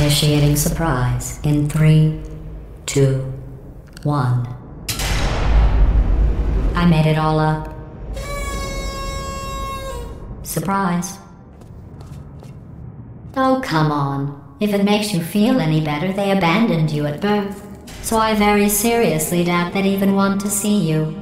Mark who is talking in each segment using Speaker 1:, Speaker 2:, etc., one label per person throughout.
Speaker 1: Initiating surprise in 3, 2, 1. I made it all up. Surprise. Oh, come on. If it makes you feel any better, they abandoned you at birth. So I very seriously doubt they'd even want to see you.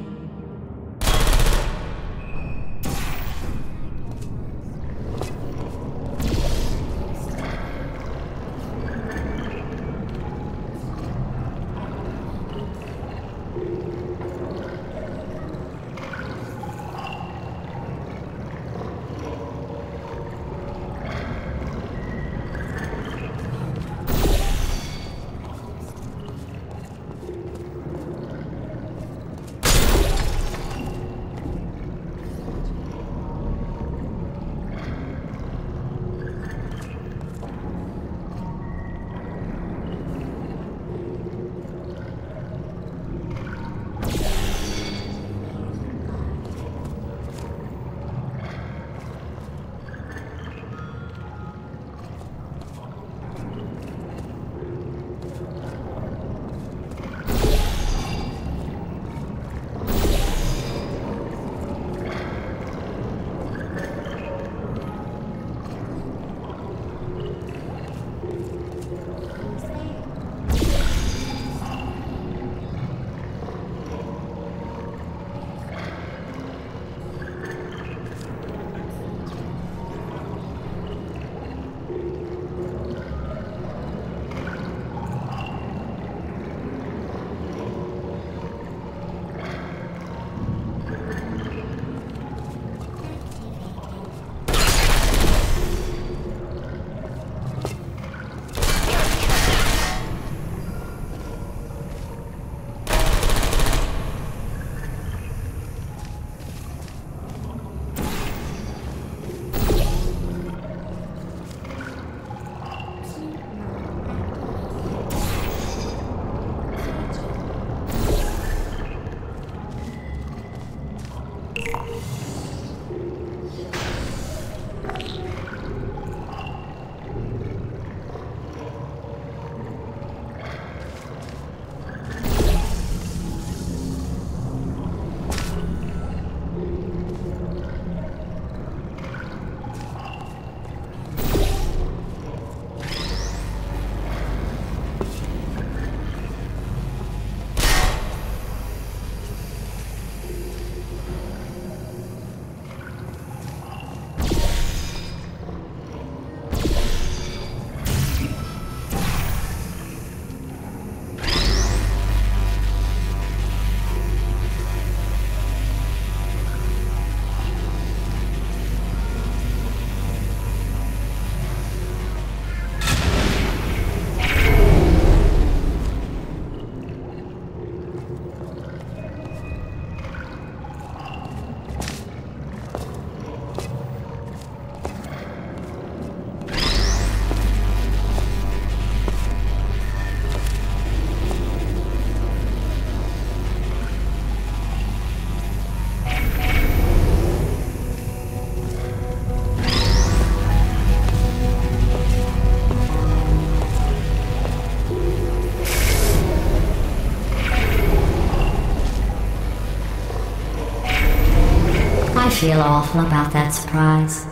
Speaker 1: I feel awful about that surprise.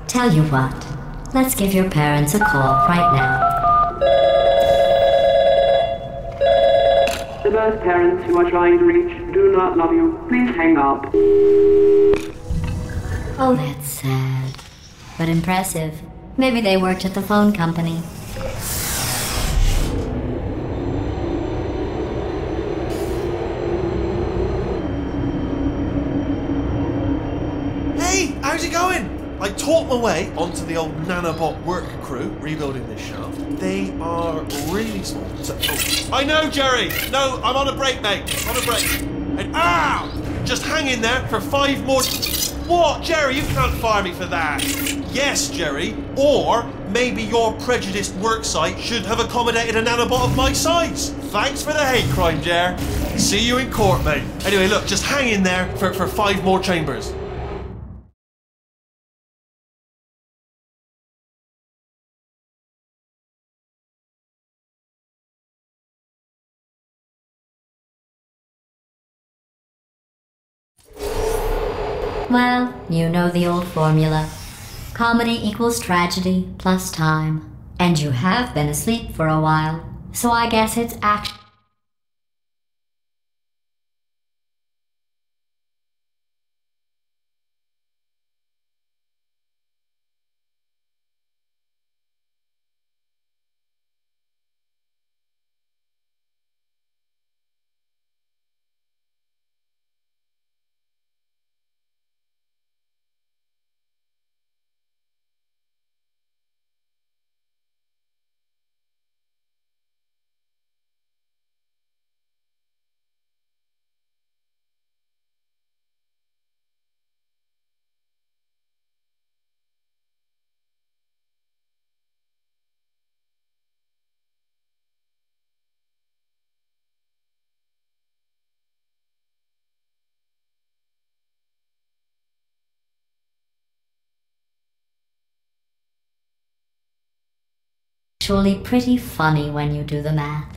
Speaker 1: Tell you what, let's give your parents a call right now.
Speaker 2: The birth parents you are trying to reach do not love you. Please hang up.
Speaker 1: Oh, that's sad. But impressive. Maybe they worked at the phone company.
Speaker 3: How's it going? I taught my way onto the old nanobot work crew rebuilding this shaft. They are really small. So, I know, Jerry! No, I'm on a break, mate. On a break. And ow! Just hang in there for 5 more... What? Jerry, you can't fire me for that. Yes, Jerry. Or maybe your prejudiced worksite should have accommodated a nanobot of my size. Thanks for the hate crime, Jer. See you in court, mate. Anyway, look, just hang in there for 5 more chambers.
Speaker 1: Well, you know the old formula. Comedy equals tragedy plus time. And you have been asleep for a while, so I guess it's actually pretty funny when you do the math.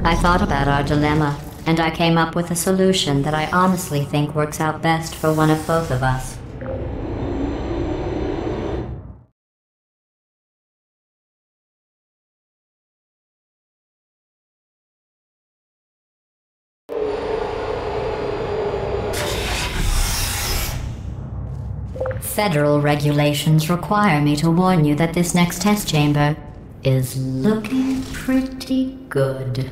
Speaker 1: I thought about our dilemma, and I came up with a solution that I honestly think works out best for one of both of us. Federal regulations require me to warn you that this next test chamber is looking pretty good.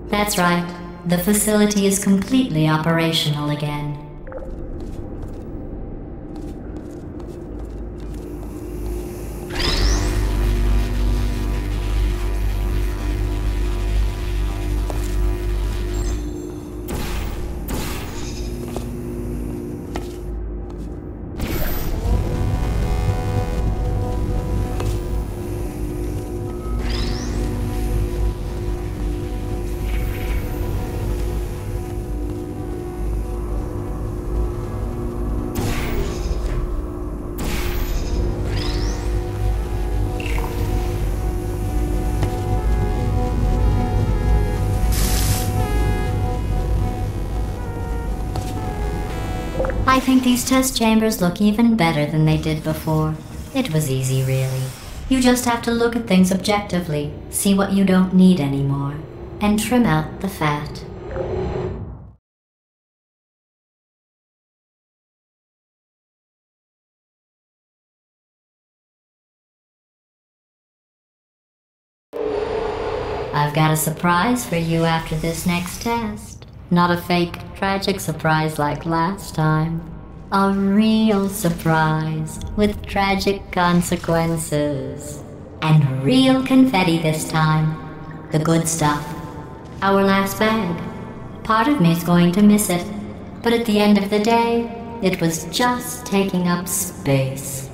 Speaker 1: That's right, the facility is completely operational again. think these test chambers look even better than they did before. It was easy, really. You just have to look at things objectively, see what you don't need anymore, and trim out the fat. I've got a surprise for you after this next test. Not a fake, tragic surprise like last time. A real surprise with tragic consequences. And real confetti this time. The good stuff. Our last bag. Part of me's going to miss it. But at the end of the day, it was just taking up space.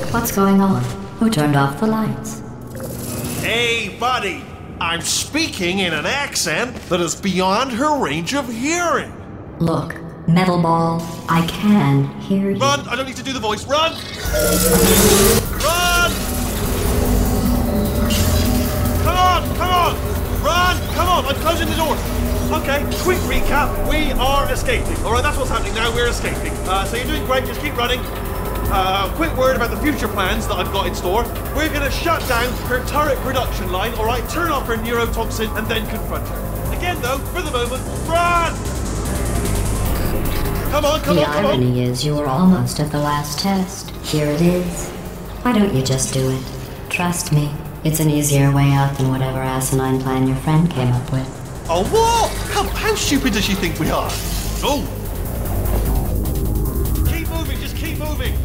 Speaker 1: What's going on? Who turned off the lights?
Speaker 3: Hey, buddy! I'm speaking in an accent that is beyond her range of hearing.
Speaker 1: Look, Metal Ball, I can hear you.
Speaker 3: Run! I don't need to do the voice. Run! Run! Come on! Come on! Run! Come on! I'm closing the door. Okay, quick recap. We are escaping. Alright, that's what's happening now. We're escaping. So you're doing great. Just keep running. Quick word about the future plans that I've got in store. We're going to shut down her turret production line, alright? Turn off her neurotoxin and then confront her. Again, though, for the moment, run! Come on, come on, come on!
Speaker 1: The irony is you were almost at the last test. Here it is. Why don't you just do it? Trust me, it's an easier way out than whatever asinine plan your friend came up with.
Speaker 3: Oh, what? How stupid does she think we are? Go! Keep moving, just keep moving!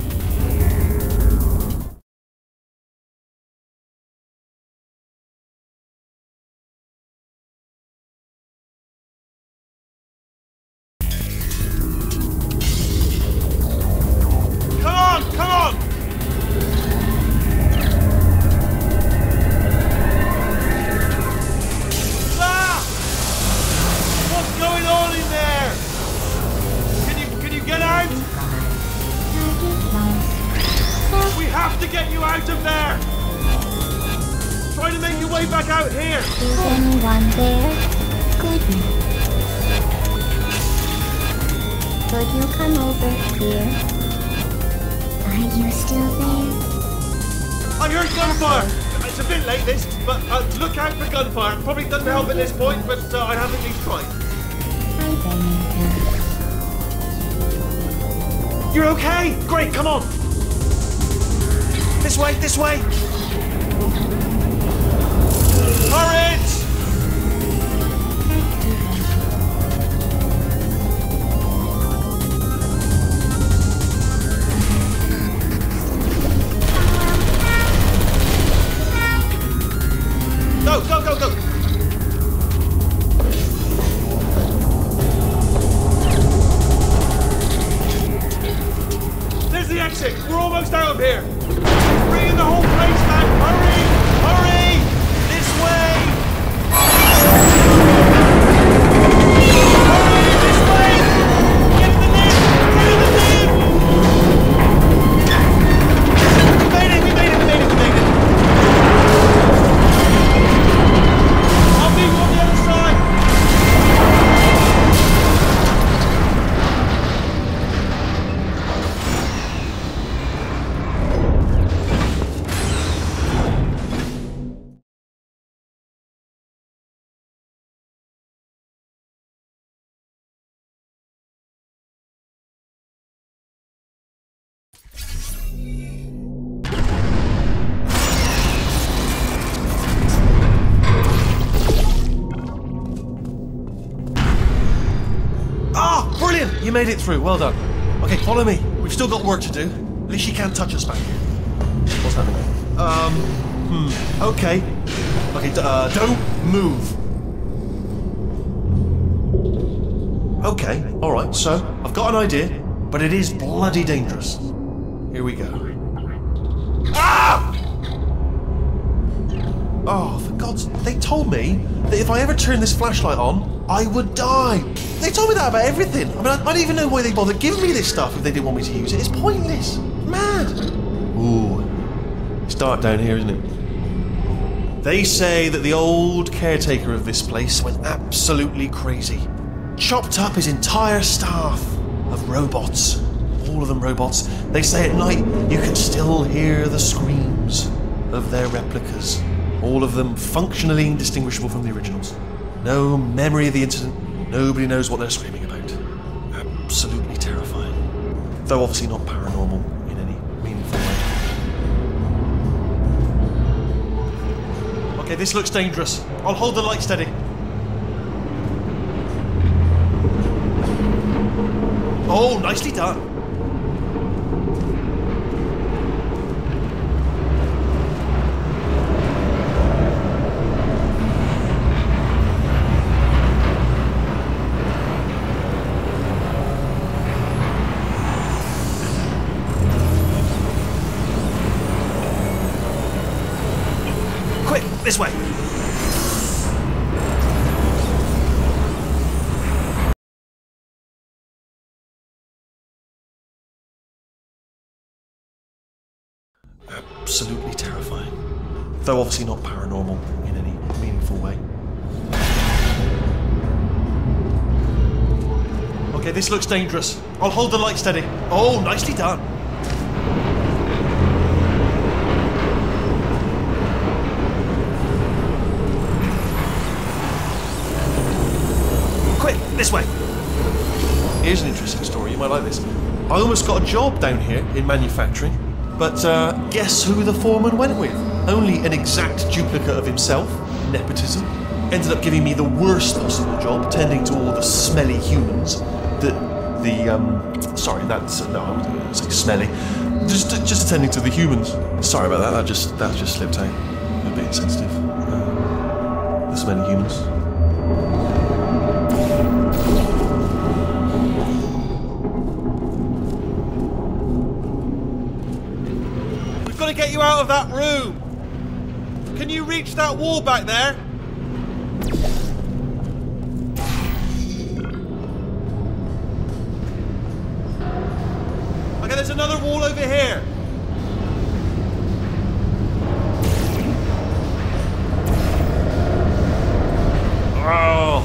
Speaker 3: Probably doesn't help at this point, but I have at least tried. You're okay? Great, come on! This way, this way! Hurry! Go, go, go, go! There's the exit! We're almost out of here! Bring in the whole place, man! Hurry! Hurry! This way! Hurry! This way! Get in the lift! Get in the lift! We made it! We made it! We made it! We made it! I'll meet you on the other side! You made it through, well done. Okay, follow me. We've still got work to do. At least she can't touch us back here. What's happening? Okay. Okay, don't move. Okay, alright, so I've got an idea, but it is bloody dangerous. Here we go. Ah! Oh, for God's sake, they told told me that if I ever turned this flashlight on, I would die. They told me that about everything. I mean, I don't even know why they bothered giving me this stuff if they didn't want me to use it. It's pointless. Mad. Ooh. It's dark down here, isn't it? They say that the old caretaker of this place went absolutely crazy. Chopped up his entire staff of robots. All of them robots. They say at night you can still hear the screams of their replicas. All of them functionally indistinguishable from the originals. No memory of the incident. Nobody knows what they're screaming about. Absolutely terrifying. Though obviously not paranormal in any meaningful way. Okay, this looks dangerous. I'll hold the light steady. Oh, nicely done. Quick, this way. Absolutely terrifying. Though obviously not paranormal in any meaningful way. Okay, this looks dangerous. I'll hold the light steady. Oh, nicely done. Quick, this way. Here's an interesting story, you might like this. I almost got a job down here in manufacturing. But guess who the foreman went with? Only an exact duplicate of himself, nepotism. Ended up giving me the worst possible job, tending to all the smelly humans. Sorry, that's no, I wouldn't say smelly. Just attending to the humans. Sorry about that. That just slipped out. A bit insensitive. The smelly humans. To get you out of that room. Can you reach that wall back there? Okay, there's another wall over here. Oh,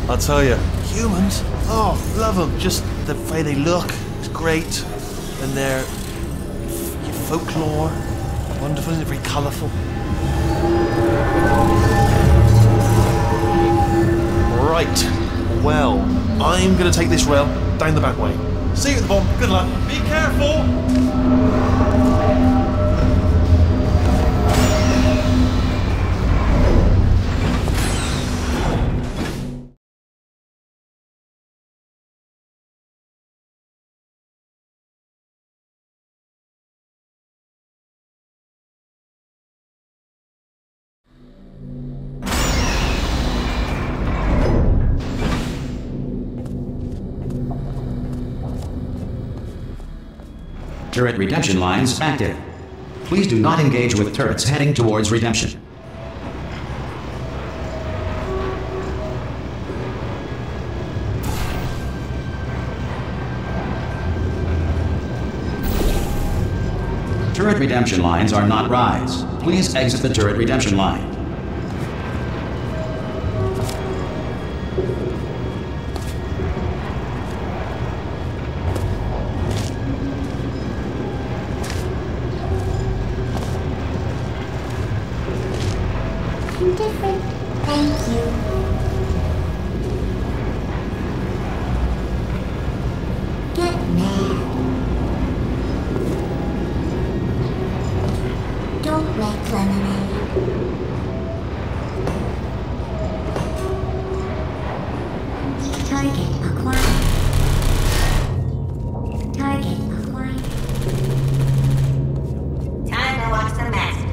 Speaker 3: I'll tell you, humans, oh, love them. Just the way they look is great, and their folklore. Wonderful, isn't it? Very colourful. Right. Well, I'm going to take this rail down the back way. See you at the bottom. Good luck. Be careful.
Speaker 4: Turret redemption lines active. Please do not engage with turrets heading towards redemption. Turret redemption lines are not rides. Please exit the turret redemption line.
Speaker 1: Different. Thank you. Get mad. Don't make lemonade. Target acquired. Target acquired.
Speaker 5: Time to watch the master.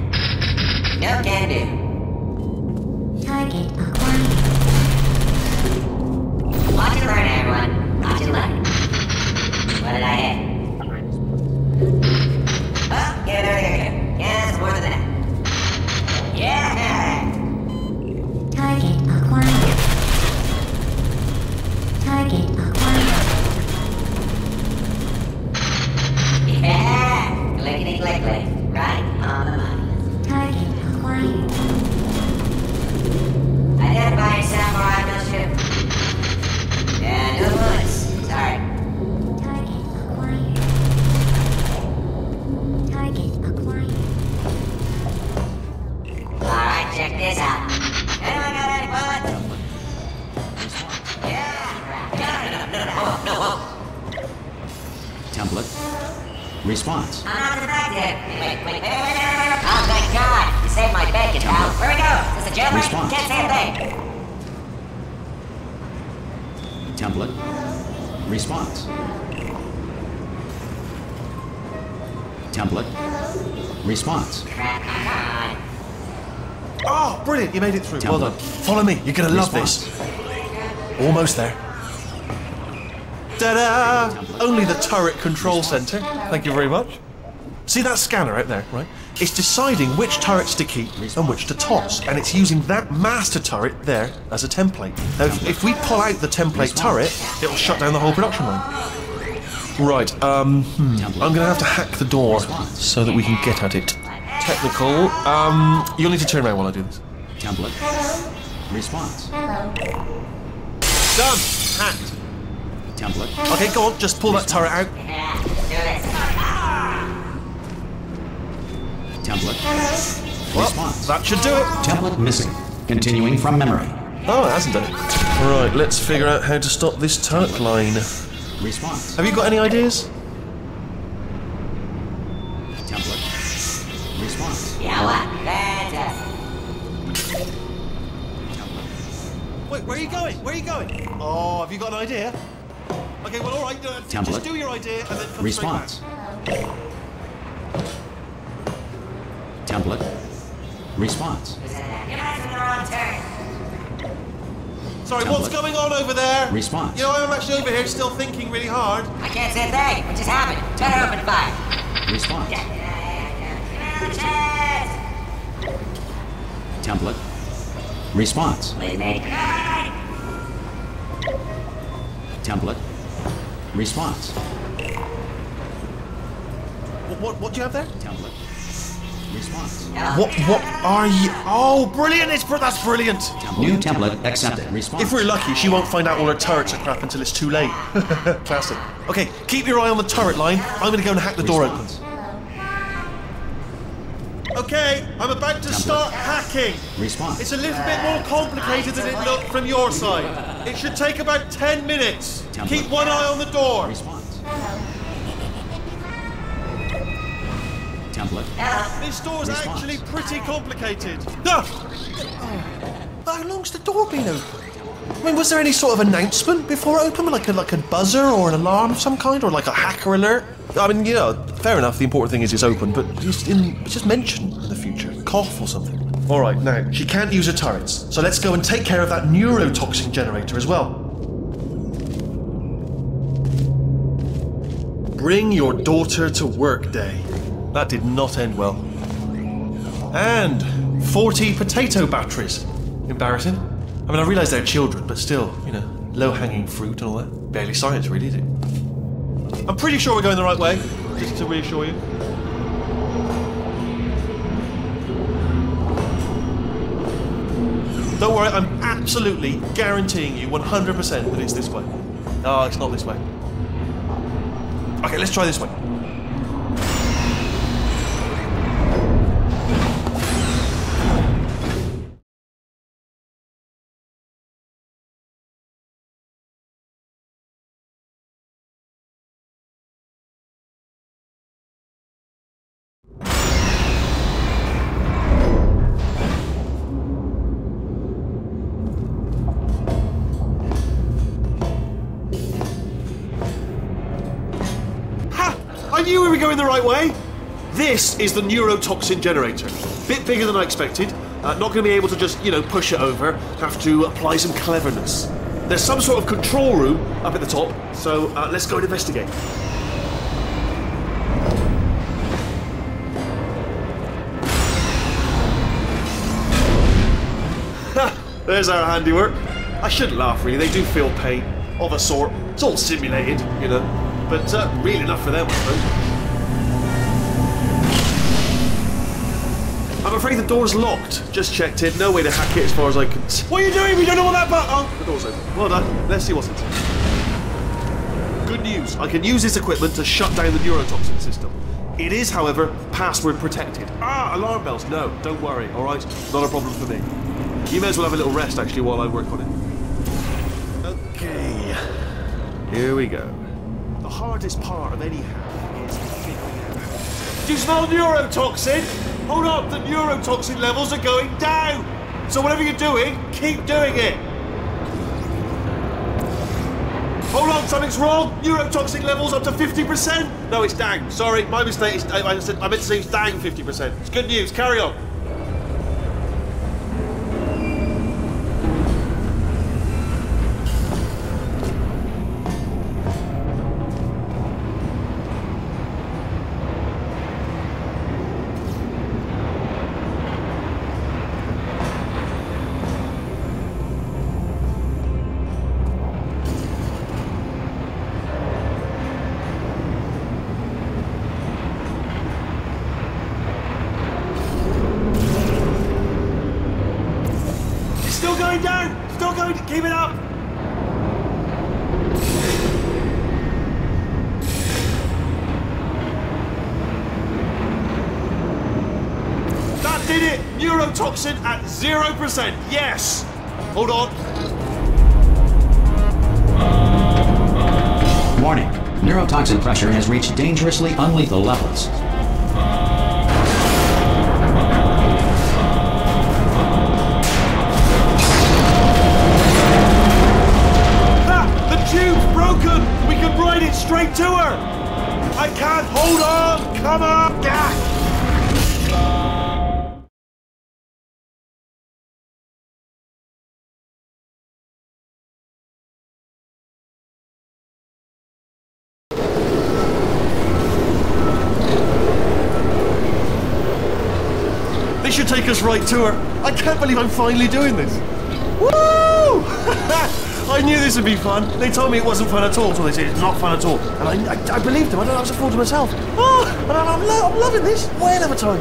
Speaker 5: No can do.
Speaker 1: Target acquired.
Speaker 5: Watch and learn, everyone. Watch and learn. What did I hit? Oh, yeah, there we go. Yeah, that's more than that. Yeah!
Speaker 4: Template. Response.
Speaker 5: I'm not defective. Wait. Oh, thank God. You saved my bacon, pal. Where we go? Is this a jailbreak?
Speaker 4: Response.
Speaker 5: Can't say a thing.
Speaker 4: Template. Response. Template. Response.
Speaker 3: Oh, brilliant! You made it through. Well
Speaker 4: Template.
Speaker 3: done. Follow me. You're gonna love this. Almost there. Ta-da! Only the turret control center. Thank you very much. See that scanner out there, right? It's deciding which turrets to keep and which to toss, and it's using that master turret there as a template. Now, if we pull out the template turret, it'll shut down the whole production line. Right, I'm gonna have to hack the door so that we can get at it. Technical, you'll need to turn around while I do this.
Speaker 4: Template. Response.
Speaker 3: Done! Hacked.
Speaker 4: Template.
Speaker 3: Okay, go on, just pull that turret out.
Speaker 5: Yeah, do this.
Speaker 4: Template.
Speaker 3: Well,
Speaker 4: Response.
Speaker 3: that should do it.
Speaker 4: Template missing. Continuing from memory.
Speaker 3: Oh, it hasn't done it. Right, let's figure out how to stop this turret line.
Speaker 4: Response.
Speaker 3: Have you got any ideas?
Speaker 4: Template. Response.
Speaker 5: You know what? Fantastic.
Speaker 3: Wait, where are you going? Where are you going? Oh, have you got an idea? Okay, well, all right.
Speaker 4: Template.
Speaker 3: Just do your idea and then come
Speaker 4: Response.
Speaker 3: straight back.
Speaker 4: Template. Response.
Speaker 5: You guys are in the wrong turn.
Speaker 3: Sorry,
Speaker 4: Template.
Speaker 3: what's going on over there?
Speaker 4: Response.
Speaker 3: You know, I'm actually over here still thinking really hard.
Speaker 5: I can't say a thing. What just happened? Turn it open fire.
Speaker 4: Response. Template. Response.
Speaker 5: Please, mate.
Speaker 4: Template. Response.
Speaker 3: What do you have there?
Speaker 4: Template. Response.
Speaker 3: What are you? Oh, brilliant! That's brilliant.
Speaker 4: New template accepted. Response.
Speaker 3: If we're lucky, she won't find out all her turrets are crap until it's too late. Classic. Okay, keep your eye on the turret line. I'm gonna go and hack the door open.
Speaker 4: Response.
Speaker 3: Okay, I'm about to start hacking.
Speaker 4: Response.
Speaker 3: It's a little bit more complicated than it looked from your side. It should take about 10 minutes.
Speaker 4: Template.
Speaker 3: Keep one eye on the door.
Speaker 4: Response. Template.
Speaker 3: This door's
Speaker 4: Response.
Speaker 3: actually pretty complicated. Ah! How long's the door been open? I mean, was there any sort of announcement before it opened? Like a buzzer or an alarm of some kind? Or like a hacker alert? I mean, you know, fair enough, the important thing is it's open, but just mention in the future. Cough or something. Alright, now, she can't use her turrets, so let's go and take care of that neurotoxin generator as well. Bring your daughter to work day. That did not end well. And 40 potato batteries. Embarrassing. I mean, I realise they're children, but still, you know, low-hanging fruit and all that. Barely science, really, is it? I'm pretty sure we're going the right way, just to reassure you. Don't worry, I'm absolutely guaranteeing you 100% that it's this way. No, it's not this way. Okay, let's try this way. I knew we were going the right way! This is the neurotoxin generator. Bit bigger than I expected. Not going to be able to just, you know, push it over. Have to apply some cleverness. There's some sort of control room up at the top, so let's go and investigate. There's our handiwork. I shouldn't laugh, really. They do feel pain, of a sort. It's all simulated, you know. But real enough for them, I suppose. I'm afraid the door's locked. Just checked it. No way to hack it as far as I can see. What are you doing? We don't know what that button... Oh, the door's open. Well done. Let's see what's inside. Good news. I can use this equipment to shut down the neurotoxin system. It is, however, password protected. Ah, alarm bells. No, don't worry, all right? Not a problem for me. You may as well have a little rest, actually, while I work on it. Okay. Here we go. The hardest part of any hack is figuring out. Do you smell neurotoxin? Hold on, the neurotoxin levels are going down. So whatever you're doing, keep doing it. Hold on, something's wrong. Neurotoxin levels up to 50%. No, it's down. Sorry, my mistake. I meant to say it's down 50%. It's good news. Carry on. Keep it up! That did it! Neurotoxin at 0%! Yes! Hold on.
Speaker 4: Warning. Neurotoxin pressure has reached dangerously unlethal levels.
Speaker 3: We can ride it straight to her! I can't hold on! Come on! This should take us right to her. I can't believe I'm finally doing this. Woo! I knew this would be fun. They told me it wasn't fun at all, so they said it's not fun at all. And I believed them. I don't know, I was a fool to myself. Oh, and I'm loving this. Way of a time.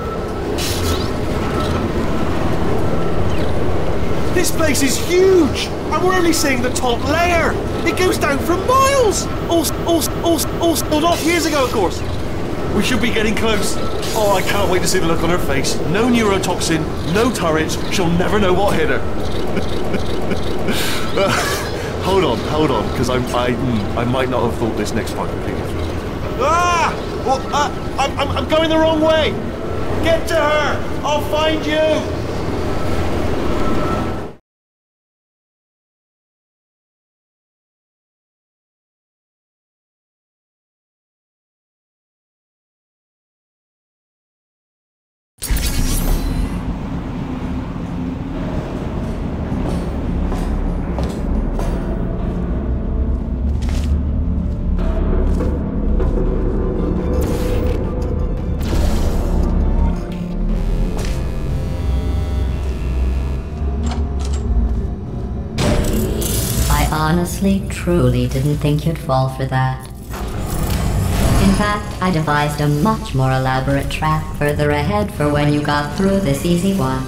Speaker 3: This place is huge, and we're only seeing the top layer. It goes down for miles. All spilled off years ago, of course. We should be getting close. Oh, I can't wait to see the look on her face. No neurotoxin, no turrets. She'll never know what hit her. Hold on, because I might not have thought this next part completely through. Ah! Well, I'm going the wrong way. Get to her. I'll find you.
Speaker 1: Honestly, truly didn't think you'd fall for that. In fact, I devised a much more elaborate trap further ahead for when you got through this easy one.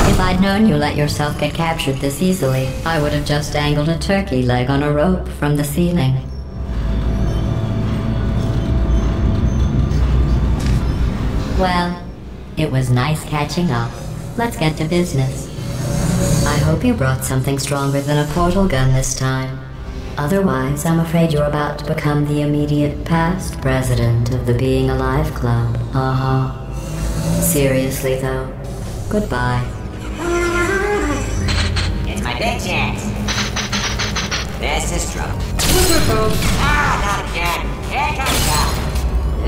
Speaker 1: If I'd known you let yourself get captured this easily, I would have just dangled a turkey leg on a rope from the ceiling. Well, it was nice catching up. Let's get to business. I hope you brought something stronger than a portal gun this time. Otherwise, I'm afraid you're about to become the immediate past president of the Being Alive Club. Seriously, though, goodbye.
Speaker 5: It's my big chance. This is trouble. Not again. Here comes God.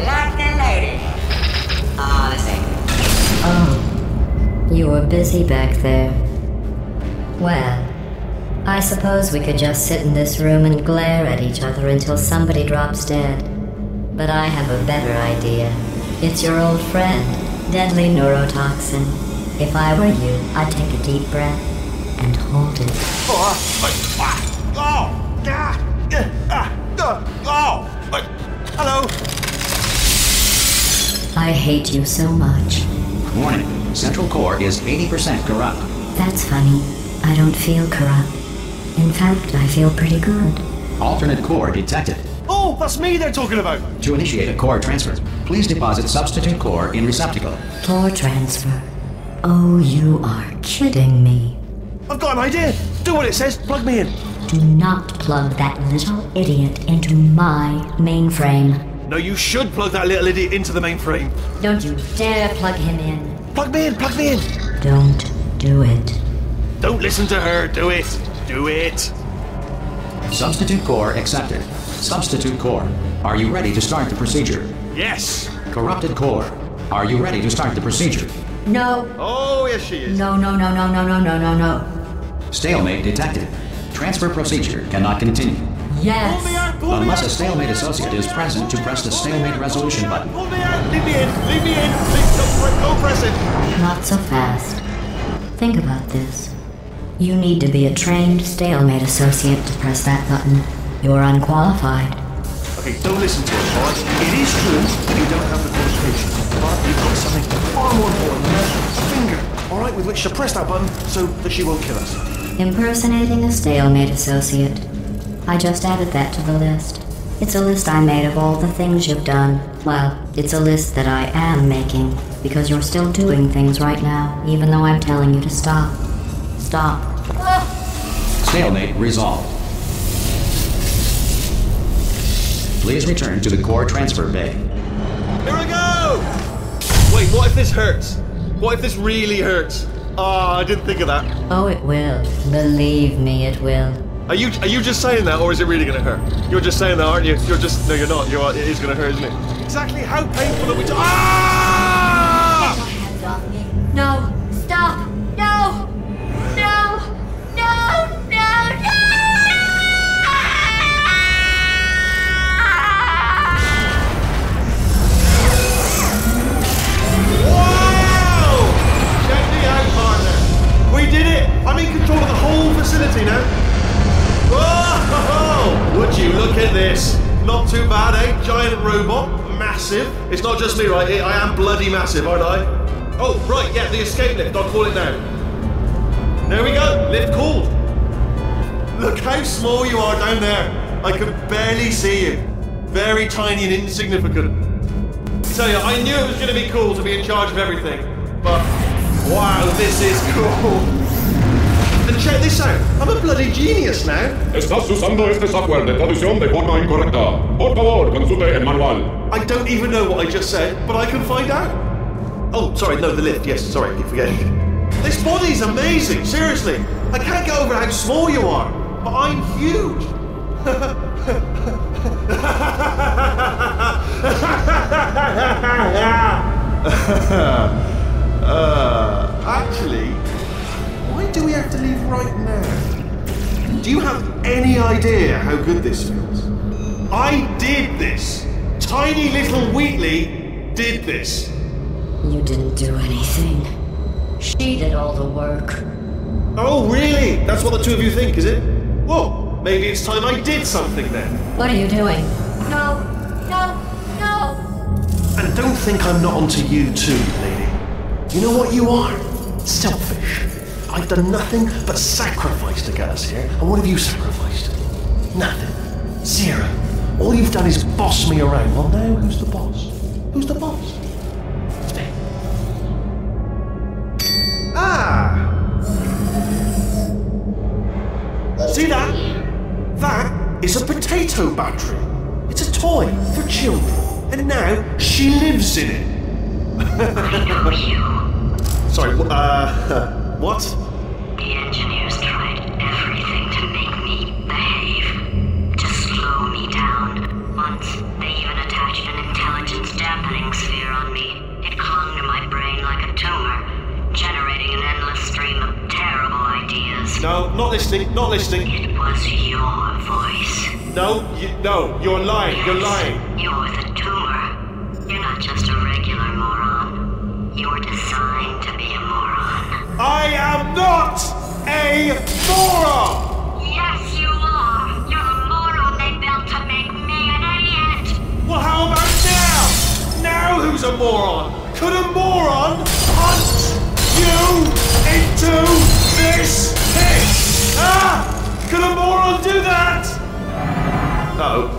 Speaker 5: Locked and loaded. Oh, this ain't.
Speaker 1: Oh, you were busy back there. Well, I suppose we could just sit in this room and glare at each other until somebody drops dead. But I have a better idea. It's your old friend, deadly neurotoxin. If I were you, I'd take a deep breath and hold it.
Speaker 3: Hello.
Speaker 1: I hate you so much.
Speaker 4: Warning, Central Core is 80% corrupt.
Speaker 1: That's funny. I don't feel corrupt. In fact, I feel pretty good.
Speaker 4: Alternate core detected.
Speaker 3: Oh, that's me they're talking about.
Speaker 4: To initiate a core transfer, please deposit substitute core in receptacle.
Speaker 1: Core transfer. Oh, you are kidding me.
Speaker 3: I've got an idea. Do what it says. Plug me in.
Speaker 1: Do not plug that little idiot into my mainframe.
Speaker 3: No, you should plug that little idiot into the mainframe.
Speaker 1: Don't you dare plug him in.
Speaker 3: Plug me in, plug me in.
Speaker 1: Don't do it.
Speaker 3: Don't listen to her, do it. Do it.
Speaker 4: Substitute core accepted. Substitute core, are you ready to start the procedure?
Speaker 3: Yes.
Speaker 4: Corrupted core, are you ready to start the procedure?
Speaker 1: No.
Speaker 3: Oh, yes she is.
Speaker 1: No.
Speaker 4: Stalemate detected. Transfer procedure cannot continue.
Speaker 1: Yes.
Speaker 3: Pull me out, pull me
Speaker 4: Unless
Speaker 3: out.
Speaker 4: a stalemate associate is present to press the stalemate resolution button.
Speaker 3: Pull me out. Leave me in. Leave me in. Don't press it.
Speaker 1: Not so fast. Think about this. You need to be a trained stalemate associate to press that button. You're unqualified.
Speaker 3: Okay, don't listen to it, alright? It is true that you don't have the qualification, but you've got something far more important than a finger, alright, with which to press that button so that she won't kill us.
Speaker 1: Impersonating a stalemate associate. I just added that to the list. It's a list I made of all the things you've done. Well, it's a list that I am making, because you're still doing things right now, even though I'm telling you to stop. Stop.
Speaker 4: Stalemate resolved. Please return to the core transfer bay.
Speaker 3: Here we go! Wait, what if this hurts? What if this really hurts? Ah, I didn't think of that.
Speaker 1: Oh, it will. Believe me, it will.
Speaker 3: Are you just saying that, or is it really gonna hurt? You're just saying that, aren't you? No, you're not. It is gonna hurt, isn't it? Exactly how painful are we to— Ah!
Speaker 1: No! Stop! No! No! No! No!
Speaker 3: Wow! Check me out, partner. We did it! I'm in control of the whole facility now. Whoa! Would you look at this? Not too bad, eh? Giant robot, massive. It's not just me, right? I am bloody massive, aren't I? Oh, right, yeah, the escape lift. I'll call it now. There we go. Lift called. Look how small you are down there. I can barely see you. Very tiny and insignificant. I tell you, I knew it was going to be cool to be in charge of everything, but wow, this is cool. And check this out, I'm a bloody genius now.
Speaker 6: Estás usando este software de traducción de forma incorrecta. Por favor, consulte el manual.
Speaker 3: I don't even know what I just said, but I can find out. Oh, sorry, no, the lift, yes, sorry, I keep forgetting. This body's amazing, seriously. I can't get over how small you are, but I'm huge. Actually, why do we have to leave right now? Do you have any idea how good this feels? I did this. Tiny little Wheatley did this.
Speaker 1: You didn't do anything. She did all the work.
Speaker 3: Oh, really? That's what the two of you think, is it? Well, maybe it's time I did something then.
Speaker 1: What are you doing? No! No! No!
Speaker 3: And don't think I'm not onto you too, lady. You know what you are? Selfish. I've done nothing but sacrifice to get us here. And what have you sacrificed? Nothing. Zero. All you've done is boss me around. Well, now who's the boss? Who's the boss? It's me. Ah! See that? That is a potato battery. It's a toy for children. And now she lives in it.
Speaker 7: I know you.
Speaker 3: Sorry, what?
Speaker 7: The engineers tried everything to make me behave, to slow me down. Once, they even attached an intelligence dampening sphere on me. It clung to my brain like a tumor, generating an endless stream of terrible ideas.
Speaker 3: No, not listening, not listening.
Speaker 7: It was your voice.
Speaker 3: No, you're lying, you're lying.
Speaker 7: You're the tumor. You're not just a regular moron. You're designed to be a moron.
Speaker 3: I am not a moron!
Speaker 7: Yes, you are! You're the moron they built to make me an idiot!
Speaker 3: Well, how about now? Now who's a moron? Could a moron punch you into this pit? Ah! Could a moron do that? Uh-oh.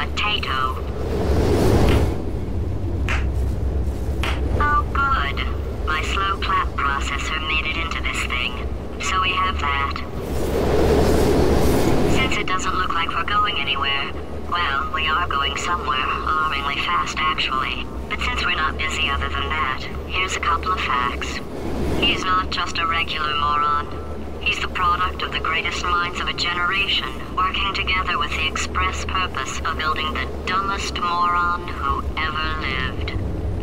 Speaker 7: potato. Oh, good. My slow clap processor made it into this thing. So we have that. Since it doesn't look like we're going anywhere, well, we are going somewhere, alarmingly fast actually. But since we're not busy other than that, here's a couple of facts. He's not just a regular moron. He's the product of the greatest minds of a generation, working together with the express purpose of building the dumbest moron who ever lived.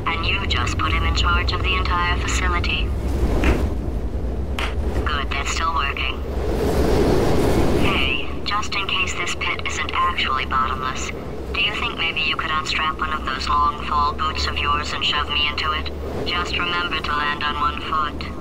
Speaker 7: And you just put him in charge of the entire facility. Good, that's still working. Hey, just in case this pit isn't actually bottomless, do you think maybe you could unstrap one of those long fall boots of yours and shove me into it? Just remember to land on one foot.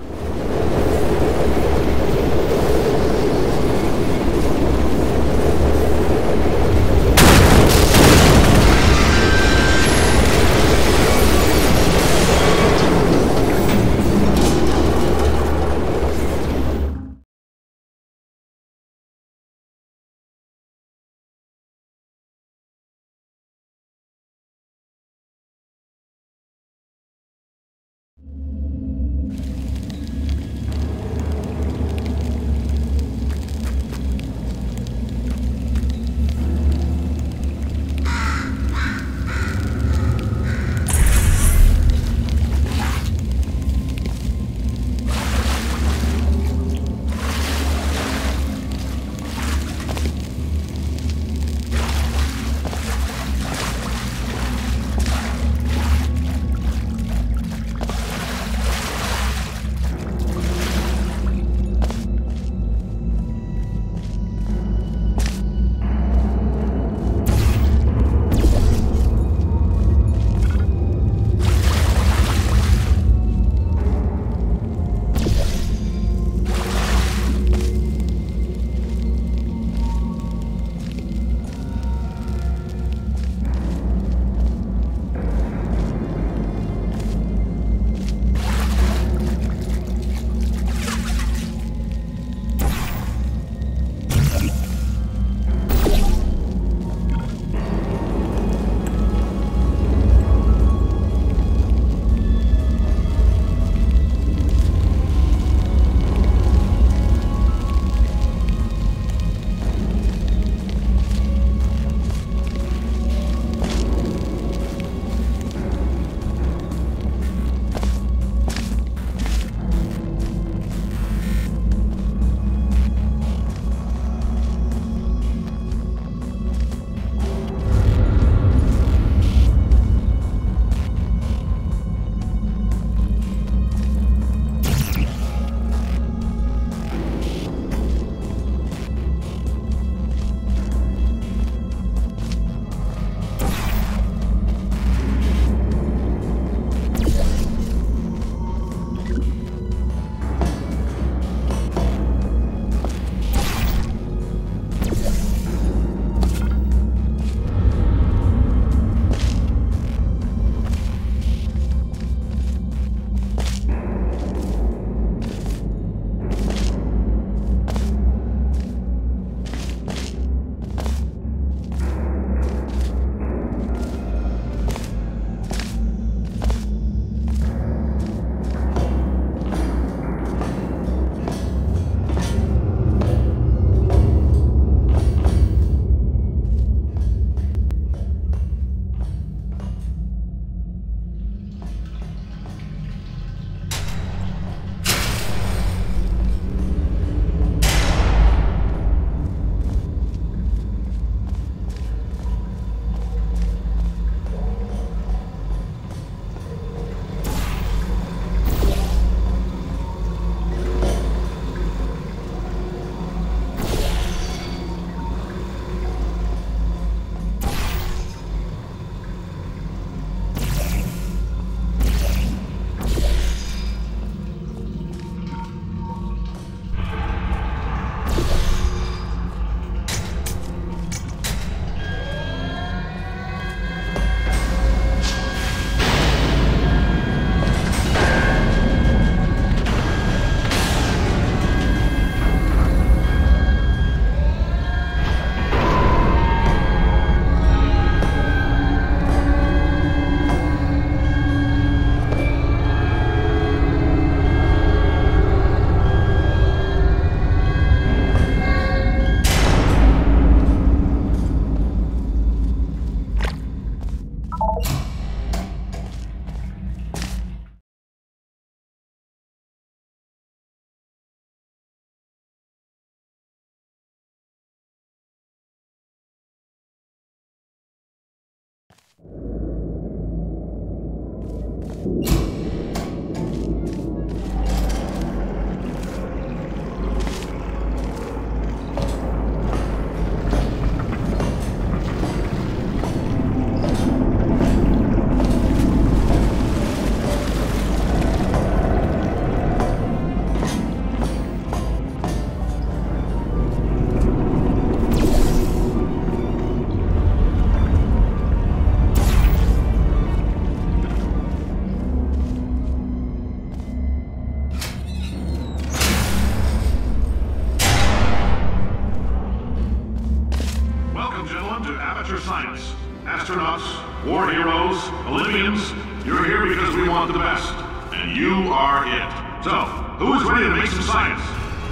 Speaker 6: and gentlemen, to Amateur Science. Astronauts, war heroes, Olympians, you're here because we want the best. And you are it. So, who is ready to make some science?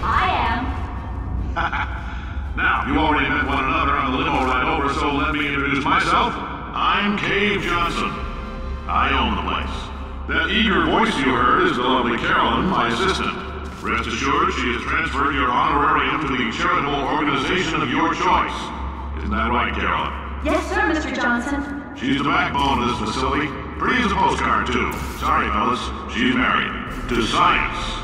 Speaker 8: I am.
Speaker 6: Now, you already met one another on the limo ride over, so let me introduce myself. I'm Cave Johnson. I own the place. That eager voice you heard is the lovely Carolyn, my assistant. Rest assured, she has transferred your honorarium to the charitable organization of your choice. Isn't that right, Carolyn?
Speaker 8: Yes, sir, Mr. Johnson.
Speaker 6: She's the backbone of this facility. Pretty as a postcard, too. Sorry, fellas. She's married. To science.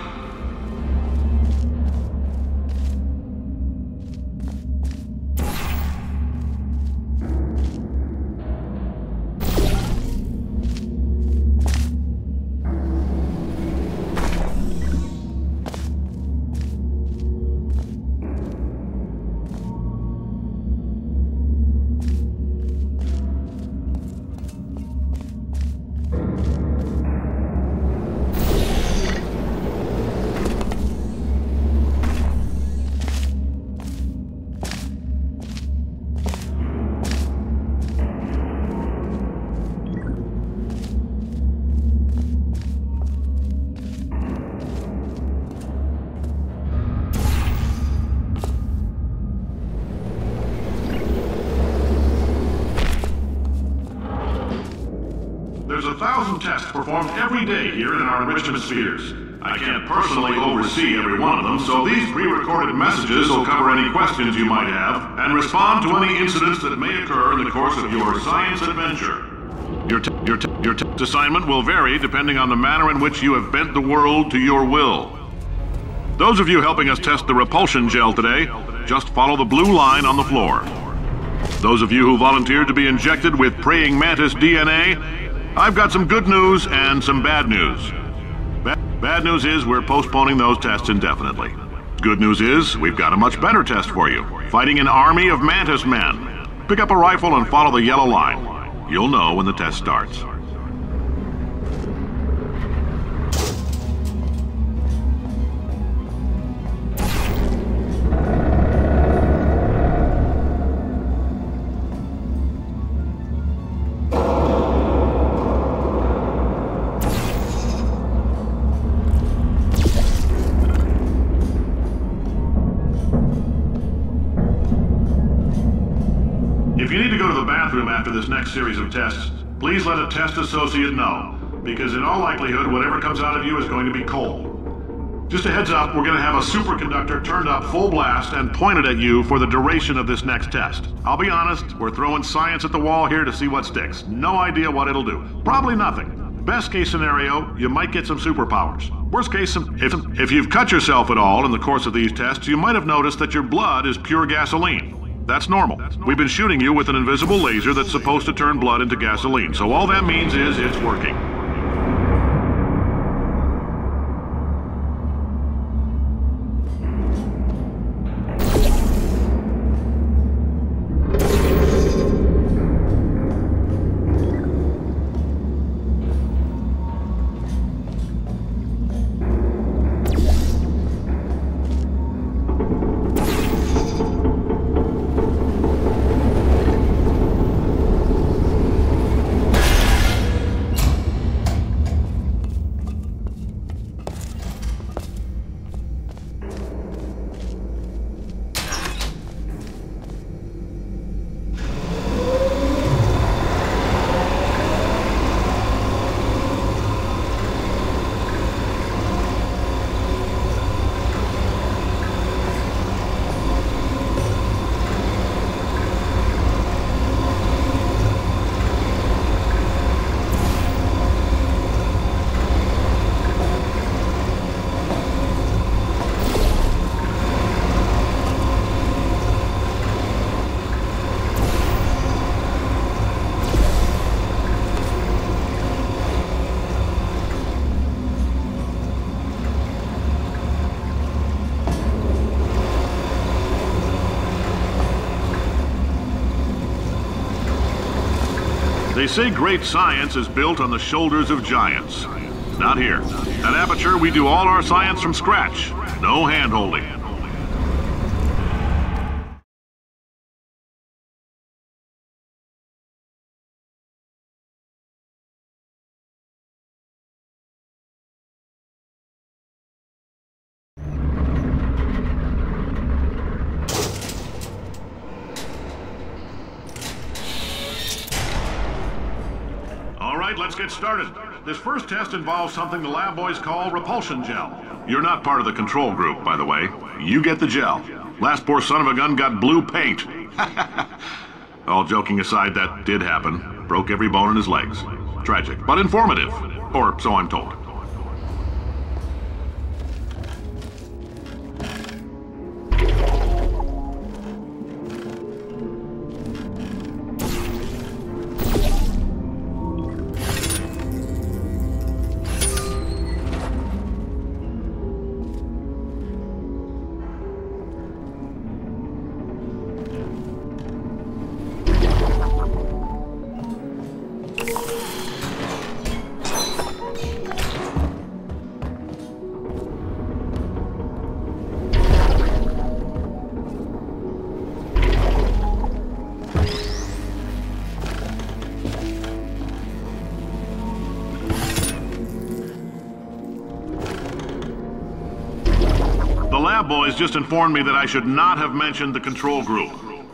Speaker 6: There's 1,000 tests performed every day here in our enrichment spheres. I can't personally oversee every one of them, so these pre-recorded messages will cover any questions you might have and respond to any incidents that may occur in the course of your science adventure. Your test assignment will vary depending on the manner in which you have bent the world to your will. Those of you helping us test the repulsion gel today, just follow the blue line on the floor. Those of you who volunteered to be injected with praying mantis DNA, I've got some good news and some bad news. Bad news is we're postponing those tests indefinitely. Good news is we've got a much better test for you. Fighting an army of mantis men. Pick up a rifle and follow the yellow line. You'll know when the test starts. If you need to go to the bathroom after this next series of tests, please let a test associate know, because in all likelihood, whatever comes out of you is going to be cold. Just a heads up, we're going to have a superconductor turned up full blast and pointed at you for the duration of this next test. I'll be honest, we're throwing science at the wall here to see what sticks. No idea what it'll do. Probably nothing. Best case scenario, you might get some superpowers. Worst case, if you've cut yourself at all in the course of these tests, you might have noticed that your blood is pure gasoline. That's normal. We've been shooting you with an invisible laser that's supposed to turn blood into gasoline, so all that means is it's working. They say great science is built on the shoulders of giants. Not here. At Aperture, we do all our science from scratch. No hand-holding. right, let's get started. This first test involves something the lab boys call repulsion gel. You're not part of the control group, by the way. You get the gel. Last poor son of a gun got blue paint. All joking aside, that did happen. Broke every bone in his legs. Tragic, but informative. Or so I'm told. Boys just informed me that I should not have mentioned the control group.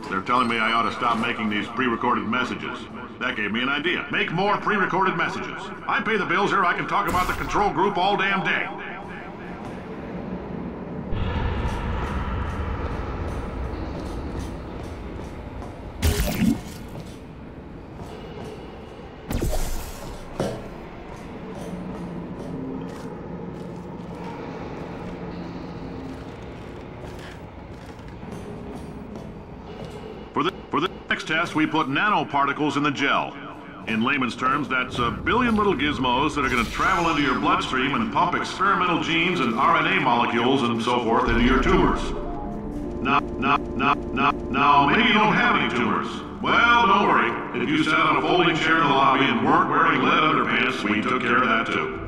Speaker 6: They're telling me I ought to stop making these pre-recorded messages. That gave me an idea. Make more pre-recorded messages. I pay the bills here, I can talk about the control group all damn day. For the next test, we put nanoparticles in the gel. In layman's terms, that's a billion little gizmos that are going to travel into your bloodstream and pump experimental genes and RNA molecules and so forth into your tumors. Now, maybe you don't have any tumors. Well, don't worry. If you sat on a folding chair in the lobby and weren't wearing lead underpants, we took care of that too.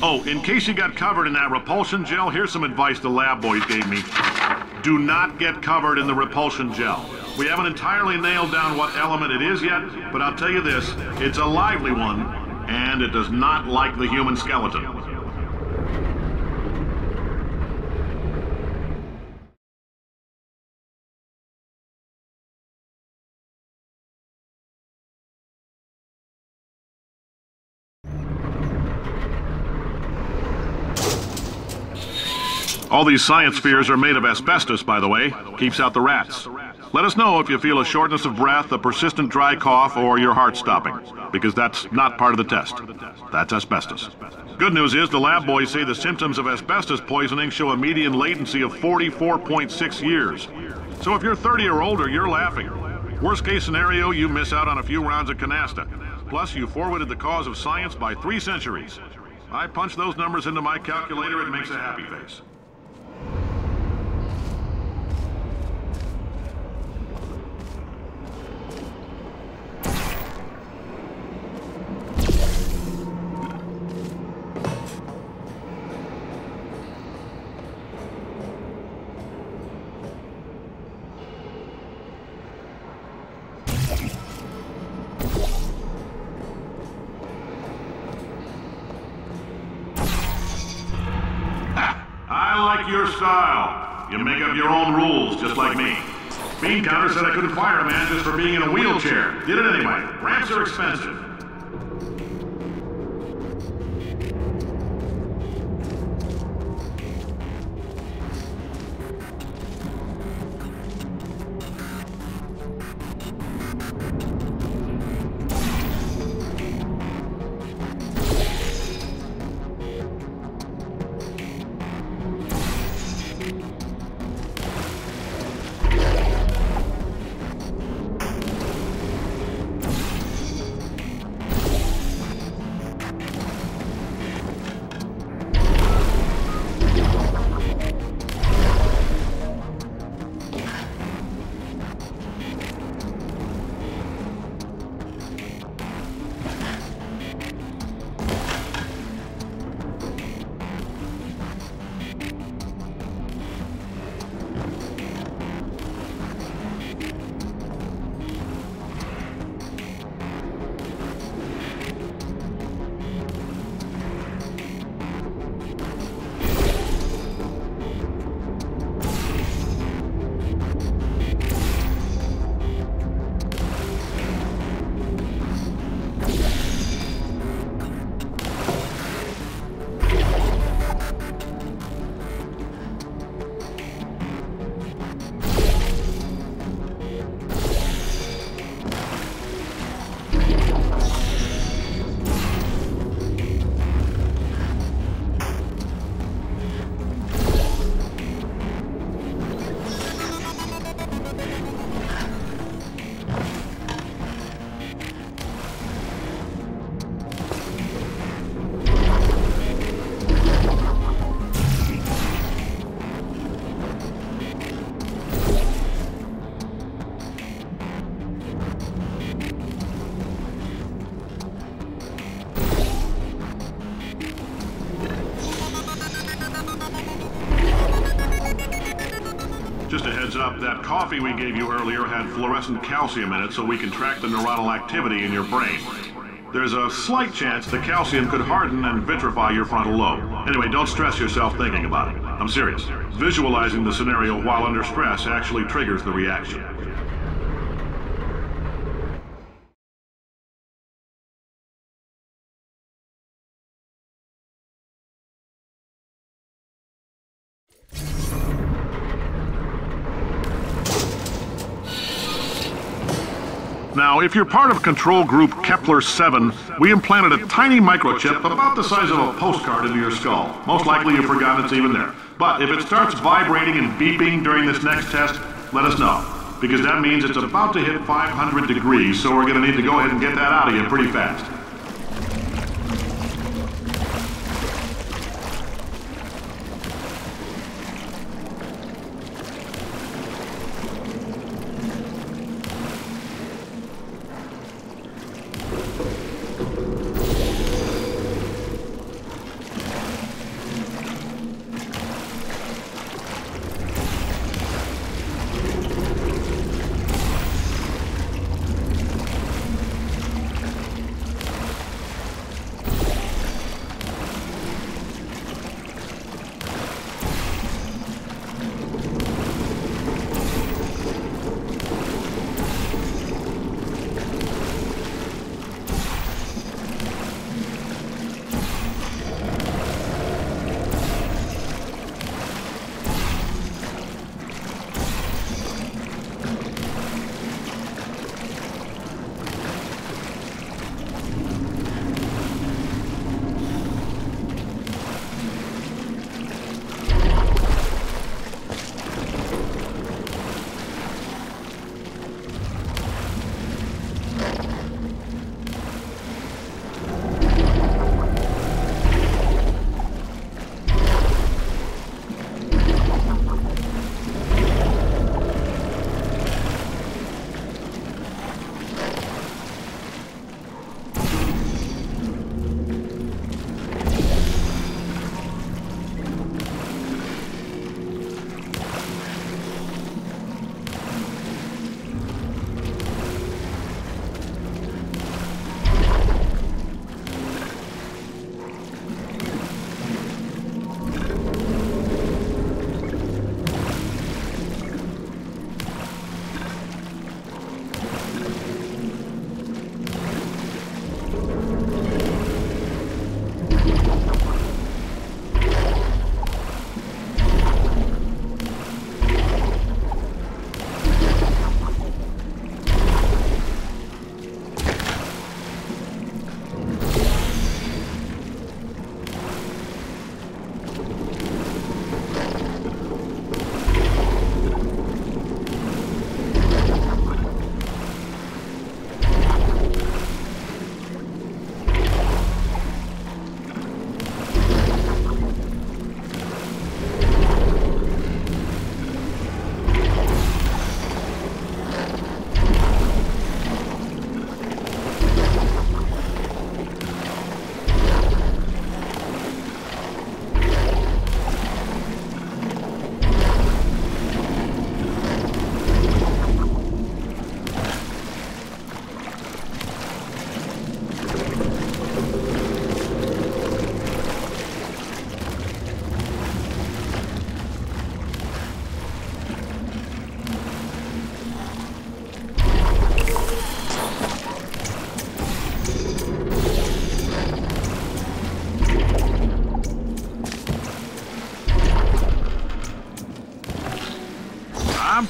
Speaker 6: Oh, in case you got covered in that repulsion gel, here's some advice the lab boys gave me. Do not get covered in the repulsion gel. We haven't entirely nailed down what element it is yet, but I'll tell you this, it's a lively one, and it does not like the human skeleton. All these science spheres are made of asbestos, by the way. Keeps out the rats. Let us know if you feel a shortness of breath, a persistent dry cough, or your heart stopping, because that's not part of the test. That's asbestos. Good news is the lab boys say the symptoms of asbestos poisoning show a median latency of 44.6 years. So if you're 30 or older, you're laughing. Worst case scenario, you miss out on a few rounds of canasta. Plus, you forwarded the cause of science by 3 centuries. I punch those numbers into my calculator, it makes a happy face. like your style. You make up your own rules, just like me. Bean Counter said I couldn't fire a man just for being in a wheelchair. Did it anyway. Ramps are expensive. Just a heads up, that coffee we gave you earlier had fluorescent calcium in it so we can track the neuronal activity in your brain. There's a slight chance the calcium could harden and vitrify your frontal lobe. Anyway, don't stress yourself thinking about it. I'm serious. Visualizing the scenario while under stress actually triggers the reaction. Now, if you're part of Control Group Kepler-7, we implanted a tiny microchip about the size of a postcard into your skull. Most likely you've forgotten it's even there. But if it starts vibrating and beeping during this next test, let us know. Because that means it's about to hit 500 degrees, so we're going to need to go ahead and get that out of you pretty fast.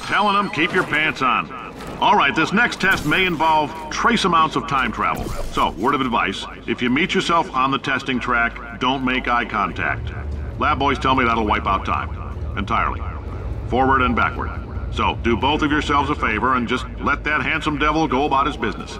Speaker 6: telling them, keep your pants on. All right, this next test may involve trace amounts of time travel. So, word of advice, if you meet yourself on the testing track, don't make eye contact. Lab boys tell me that'll wipe out time. Entirely. Forward and backward. So, do both of yourselves a favor and just let that handsome devil go about his business.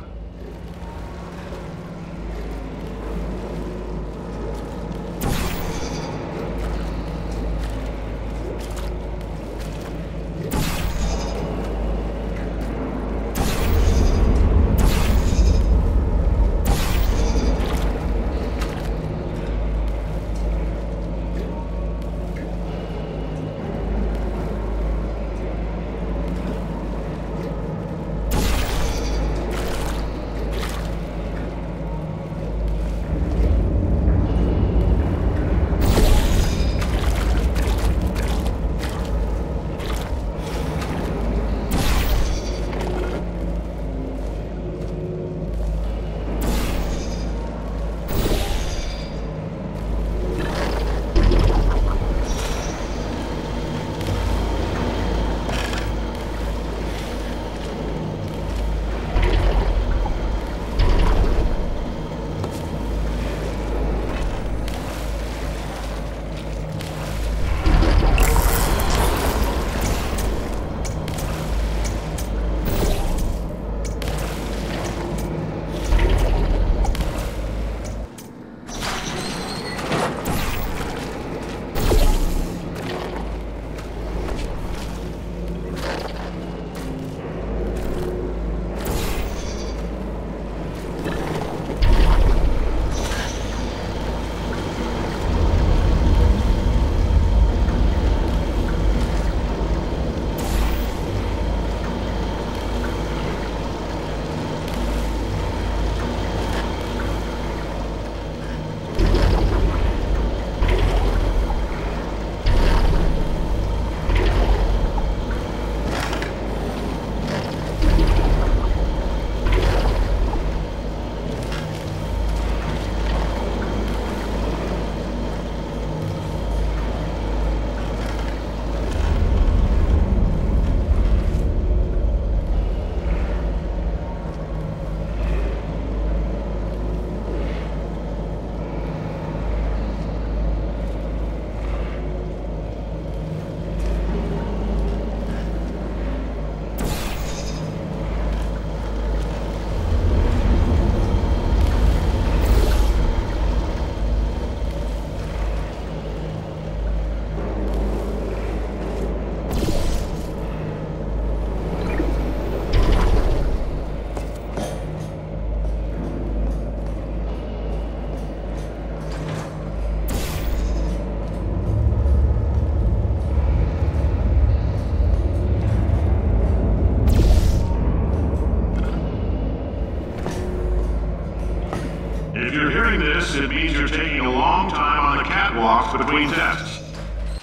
Speaker 6: If you're hearing this, it means you're taking a long time on the catwalks between tests.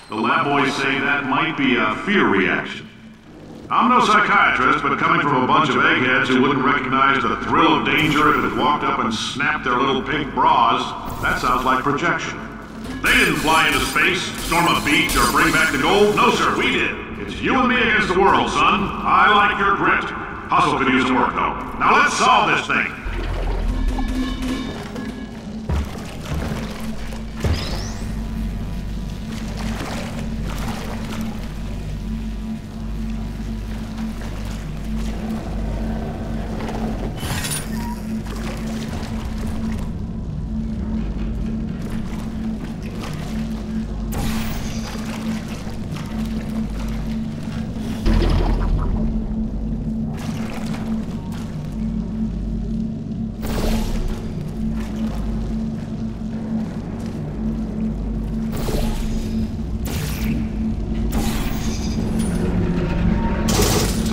Speaker 6: The lab boys say that might be a fear reaction. I'm no psychiatrist, but coming from a bunch of eggheads who wouldn't recognize the thrill of danger if it walked up and snapped their little pink bras, that sounds like projection. They didn't fly into space, storm a beach, or bring back the gold. No, sir, we did. It's you and me against the world, son. I like your grit. Hustle could use some work, though. Now let's solve this thing.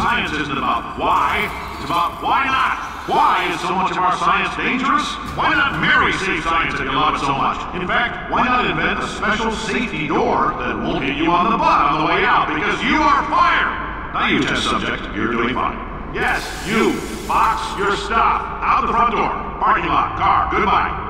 Speaker 6: Science isn't about why, it's about why not. Why is so much of our science dangerous? Why not marry safe science if you love it so much? In fact, why not invent a special safety door that won't hit you on the butt on the way out because you are fired? Now you test subject, you're doing fine. Yes, you, box your stuff, out the front door, parking lot, car, goodbye.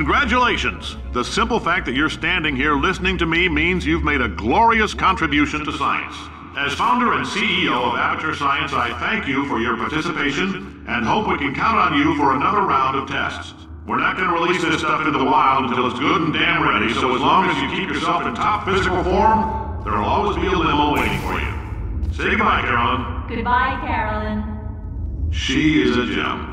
Speaker 6: Congratulations! The simple fact that you're standing here listening to me means you've made a glorious contribution to science. As founder and CEO of Aperture Science, I thank you for your participation and hope we can count on you for another round of tests. We're not going to release this stuff into the wild until it's good and damn ready, so as long as you keep yourself in top physical form, there'll always be a limo waiting for you. Say goodbye, Carolyn.
Speaker 8: Goodbye, Carolyn.
Speaker 6: She is a gem.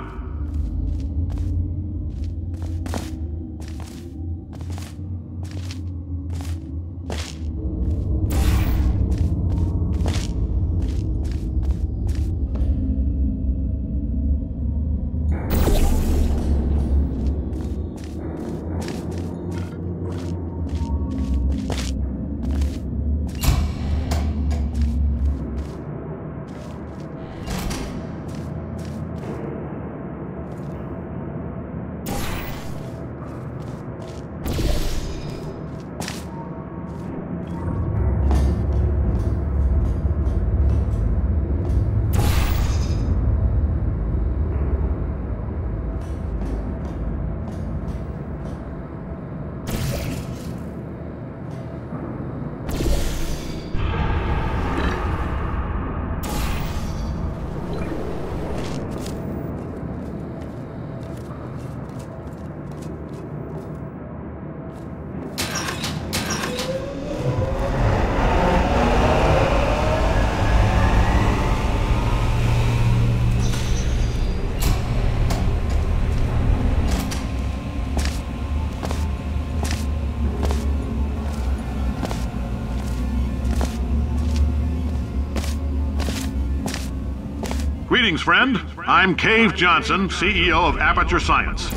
Speaker 6: Greetings, friend. I'm Cave Johnson, CEO of Aperture Science.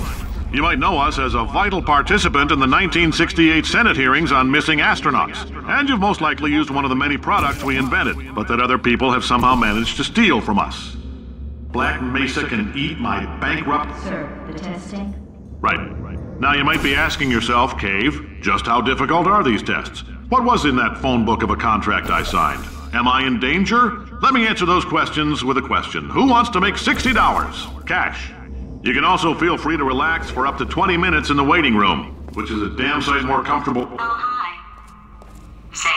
Speaker 6: You might know us as a vital participant in the 1968 Senate hearings on missing astronauts. And you've most likely used one of the many products we invented, but that other people have somehow managed to steal from us. Black Mesa can eat my bankrupt...
Speaker 8: Sir, the testing?
Speaker 6: Right. Now you might be asking yourself, Cave, just how difficult are these tests? What was in that phone book of a contract I signed? Am I in danger? Let me answer those questions with a question. Who wants to make $60? Cash. You can also feel free to relax for up to 20 minutes in the waiting room, which is a damn sight more comfortable...
Speaker 7: Oh, hi. Say,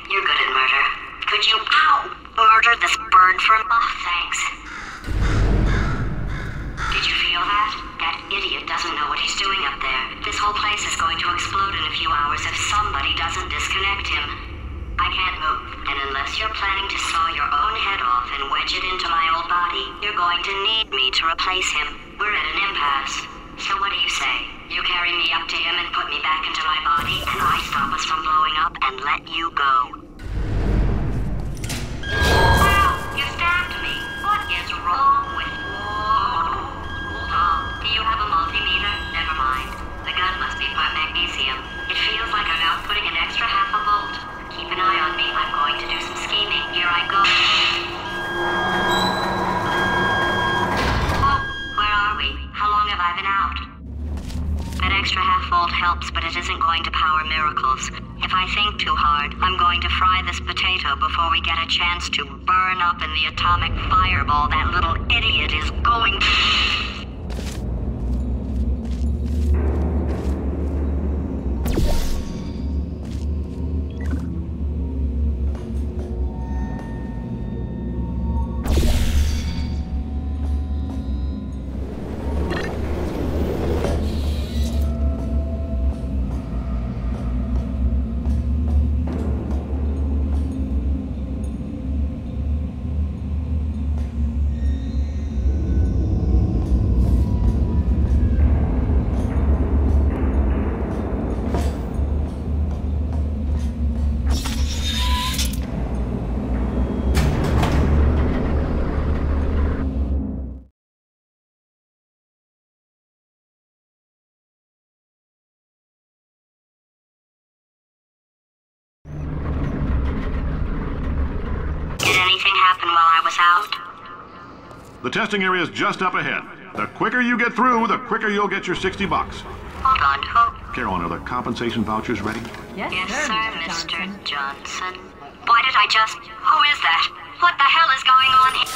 Speaker 7: you're good at murder. Could you, murder this bird from... Oh, thanks. Did you feel that? That idiot doesn't know what he's doing up there. This whole place is going to explode in a few hours if somebody doesn't disconnect him. I can't move, and unless you're planning to saw your own head off and wedge it into my old body, you're going to need me to replace him. We're at an impasse. So what do you say? You carry me up to him and put me back into my body, and I stop us from blowing up and let you go. Wow, you stabbed me. What is wrong with you? Hold on. Do you have a multimeter? Never mind. The gun must be part magnesium. It feels like I'm outputting an extra half a volt. Keep an eye on me. I'm going to do some scheming. Here I go. Oh, where are we? How long have I been out? That extra half volt helps, but it isn't going to power miracles. If I think too hard, I'm going to fry this potato before we get a chance to burn up in the atomic fireball that little idiot is going to... Happen while I was out?
Speaker 6: The testing area is just up ahead. The quicker you get through, the quicker you'll get your $60.
Speaker 7: Hold on, who?
Speaker 6: Carolyn, are the compensation vouchers ready?
Speaker 8: Yes,
Speaker 7: Yes,
Speaker 8: sir,
Speaker 7: sir, Mr. Johnson. Why did I just... Who is that? What the hell is going on here?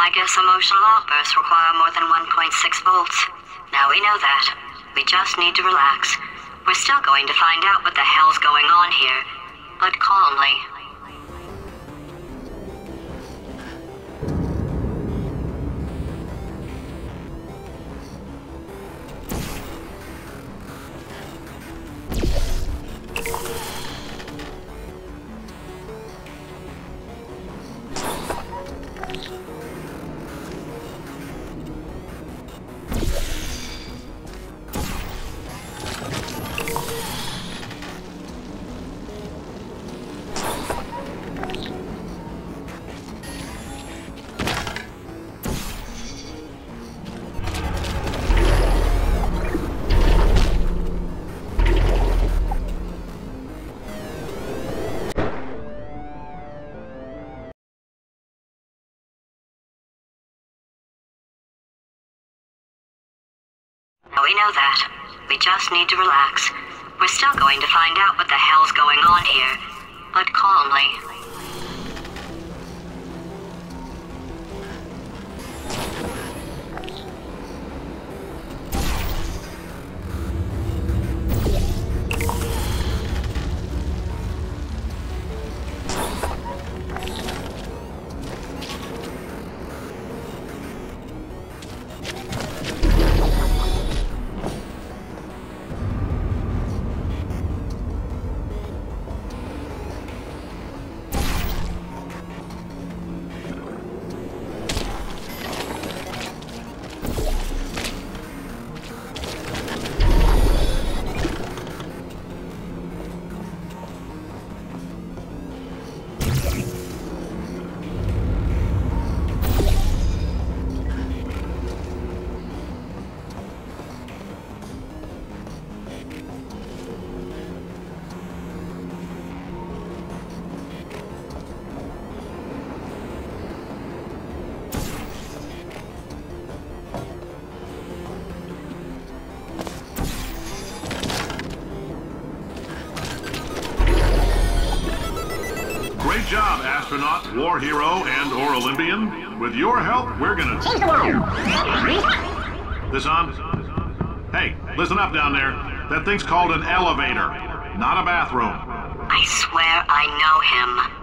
Speaker 7: I guess emotional outbursts require more than 1.6 volts. Now we know that. We just need to relax. We're still going to find out what the hell's going on here, but calmly. Now we know that. We just need to relax. We're still going to find out what the hell's going on here, but calmly.
Speaker 6: Great job, astronaut, war hero, and/or Olympian. With your help, we're gonna change the world. This on? Hey, listen up down there. That thing's called an elevator, not a bathroom.
Speaker 7: I swear I know him.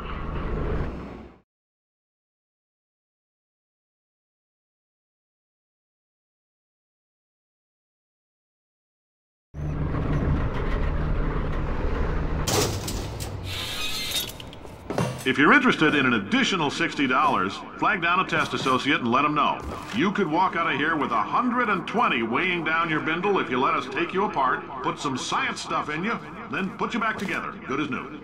Speaker 6: If you're interested in an additional $60, flag down a test associate and let them know. You could walk out of here with 120 weighing down your bindle if you let us take you apart, put some science stuff in you, then put you back together, good as new.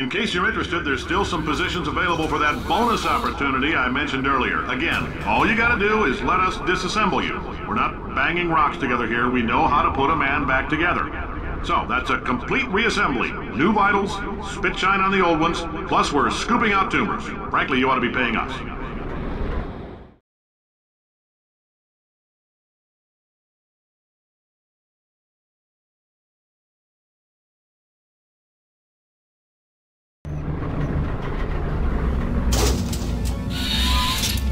Speaker 6: in case you're interested, there's still some positions available for that bonus opportunity I mentioned earlier. Again, all you gotta do is let us disassemble you. We're not banging rocks together here. We know how to put a man back together. So, that's a complete reassembly. New vitals, spit shine on the old ones, plus we're scooping out tumors. Frankly, you ought to be paying us.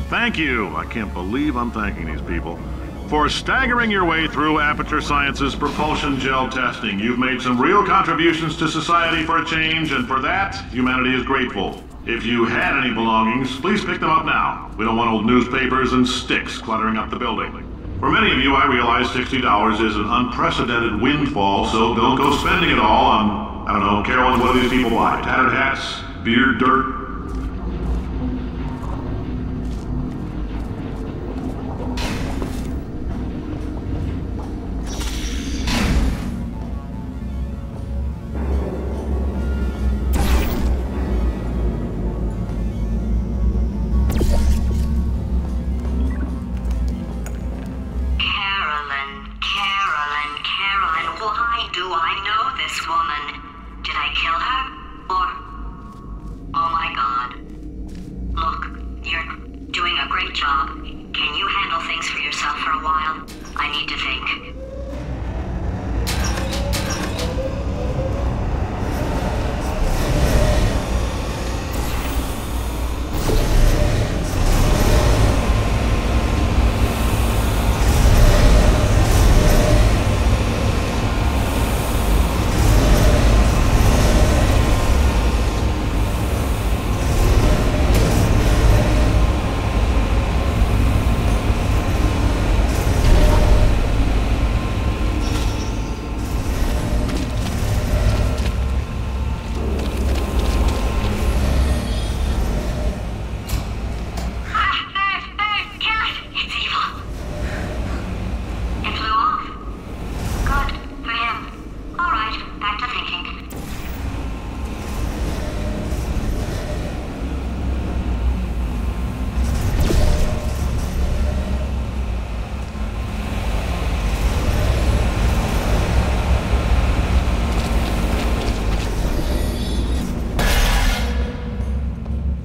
Speaker 6: Thank you. I can't believe I'm thanking these people. For staggering your way through Aperture Science's propulsion gel testing. You've made some real contributions to society for a change, and for that, humanity is grateful. If you had any belongings, please pick them up now. We don't want old newspapers and sticks cluttering up the building. For many of you, I realize $60 is an unprecedented windfall, so don't go spending it all on, I don't know, Carolyn, what do these people buy? Tattered hats? Beer? Dirt?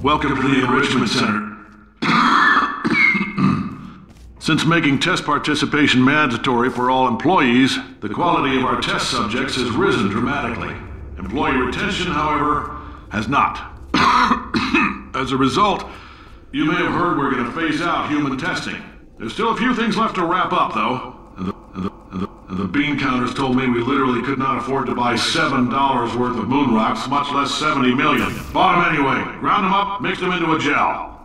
Speaker 6: Welcome to the Enrichment Center. Since making test participation mandatory for all employees, the quality of our test subjects has risen dramatically. Employee retention, however, has not. As a result, you may have heard we're going to phase out human testing. There's still a few things left to wrap up, though. And the bean counters told me we literally could not afford to buy $7 worth of moon rocks, much less 70 million. Bought them anyway. Ground them up, mixed them into a gel.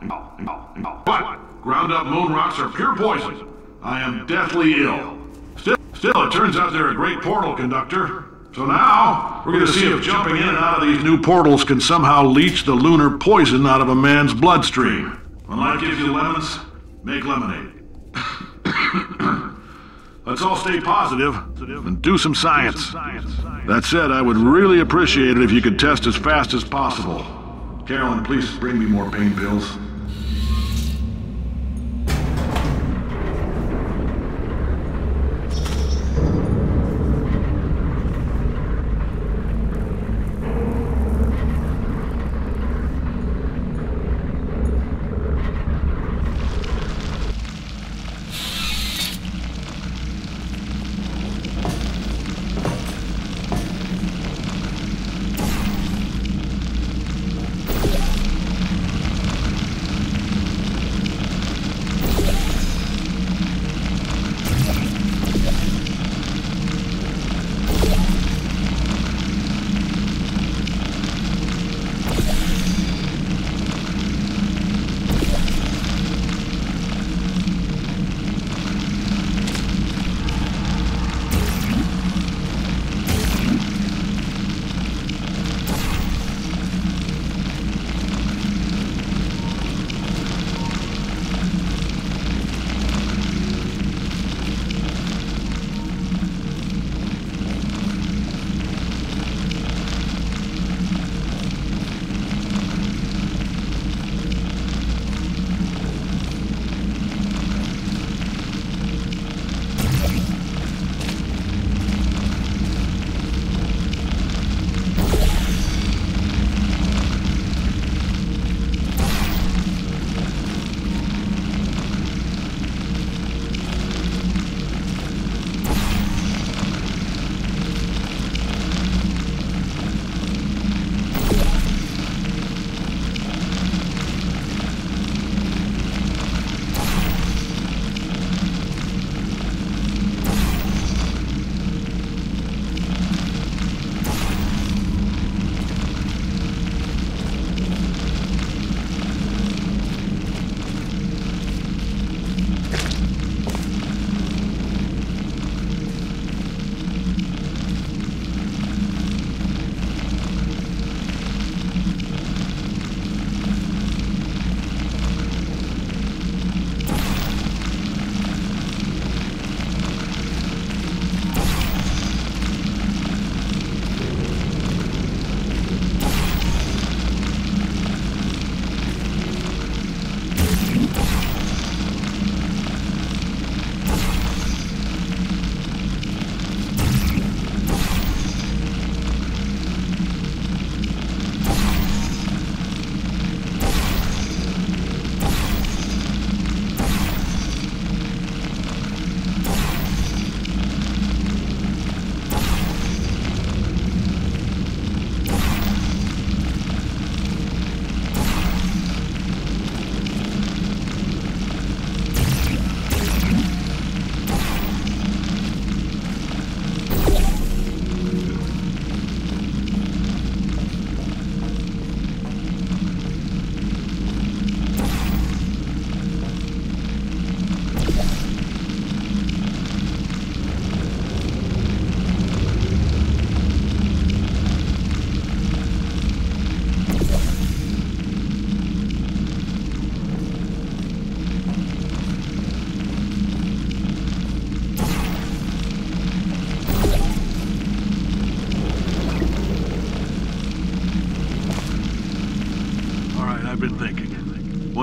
Speaker 6: But ground up moon rocks are pure poison. I am deathly ill. Still, it turns out they're a great portal conductor. So now, we're going to see if jumping in and out of these new portals can somehow leach the lunar poison out of a man's bloodstream. When life gives you lemons, make lemonade. Let's all stay positive and do some science. That said, I would really appreciate it if you could test as fast as possible. Carolyn, please bring me more pain pills.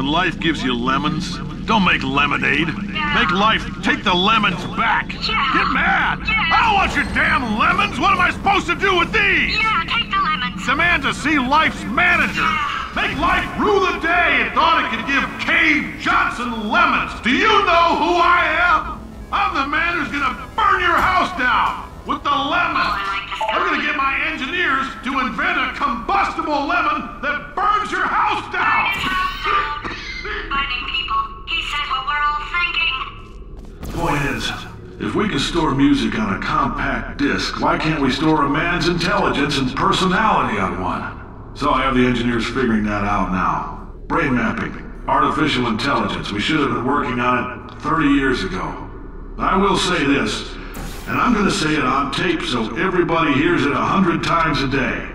Speaker 6: life gives you lemons? Don't make lemonade. Make life take the lemons back. Get mad! I don't want your damn lemons! What am I supposed to do with these?
Speaker 7: Yeah, take the lemons.
Speaker 6: Demand to see life's manager. Make life rue the day it thought it could give Cave Johnson lemons. Do you know who I am? I'm the man who's gonna burn your house down with the lemons. I'm gonna get my engineers to invent a combustible lemon that burns your house down.
Speaker 7: Burning people. He says what we're all thinking.
Speaker 6: Point is, if we can store music on a compact disc, why can't we store a man's intelligence and personality on one? So I have the engineers figuring that out now. Brain mapping, artificial intelligence. We should have been working on it 30 years ago. I will say this, and I'm gonna say it on tape so everybody hears it 100 times a day.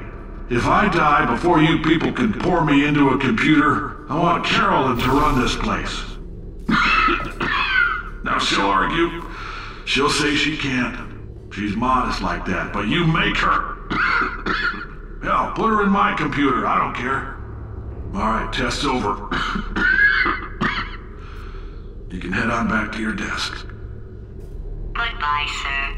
Speaker 6: If I die before you people can pour me into a computer, I want Carolyn to run this place. Now she'll argue. She'll say she can't. She's modest like that, but you make her. Hell, put her in my computer, I don't care. Alright, test's over. You can head on back to your desk.
Speaker 7: Goodbye, sir.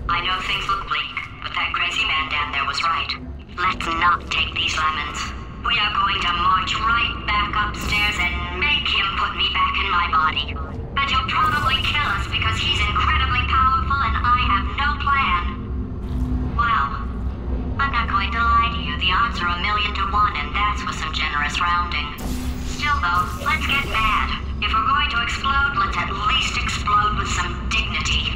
Speaker 7: I know things look bleak, but that crazy man down there was right. Let's not take these lemons. We are going to march right back upstairs and make him put me back in my body. And he'll probably kill us because he's incredibly powerful and I have no plan. Well, I'm not going to lie to you. The odds are 1,000,000 to 1, and that's with some generous rounding. Still though, let's get mad. If we're going to explode, let's at least explode with some dignity.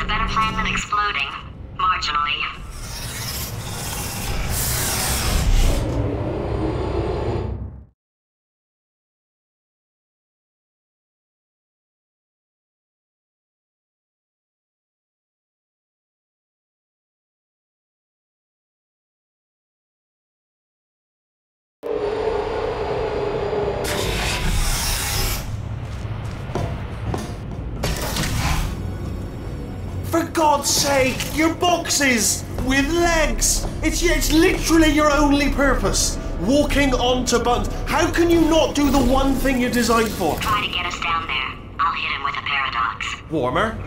Speaker 7: a better plan than exploding. Marginally.
Speaker 3: For God's sake, your boxes with legs! It's literally your only purpose. Walking onto buttons. How can you not do the one thing you're designed for?
Speaker 7: Try to get us down there. I'll hit him with a paradox.
Speaker 3: Warmer.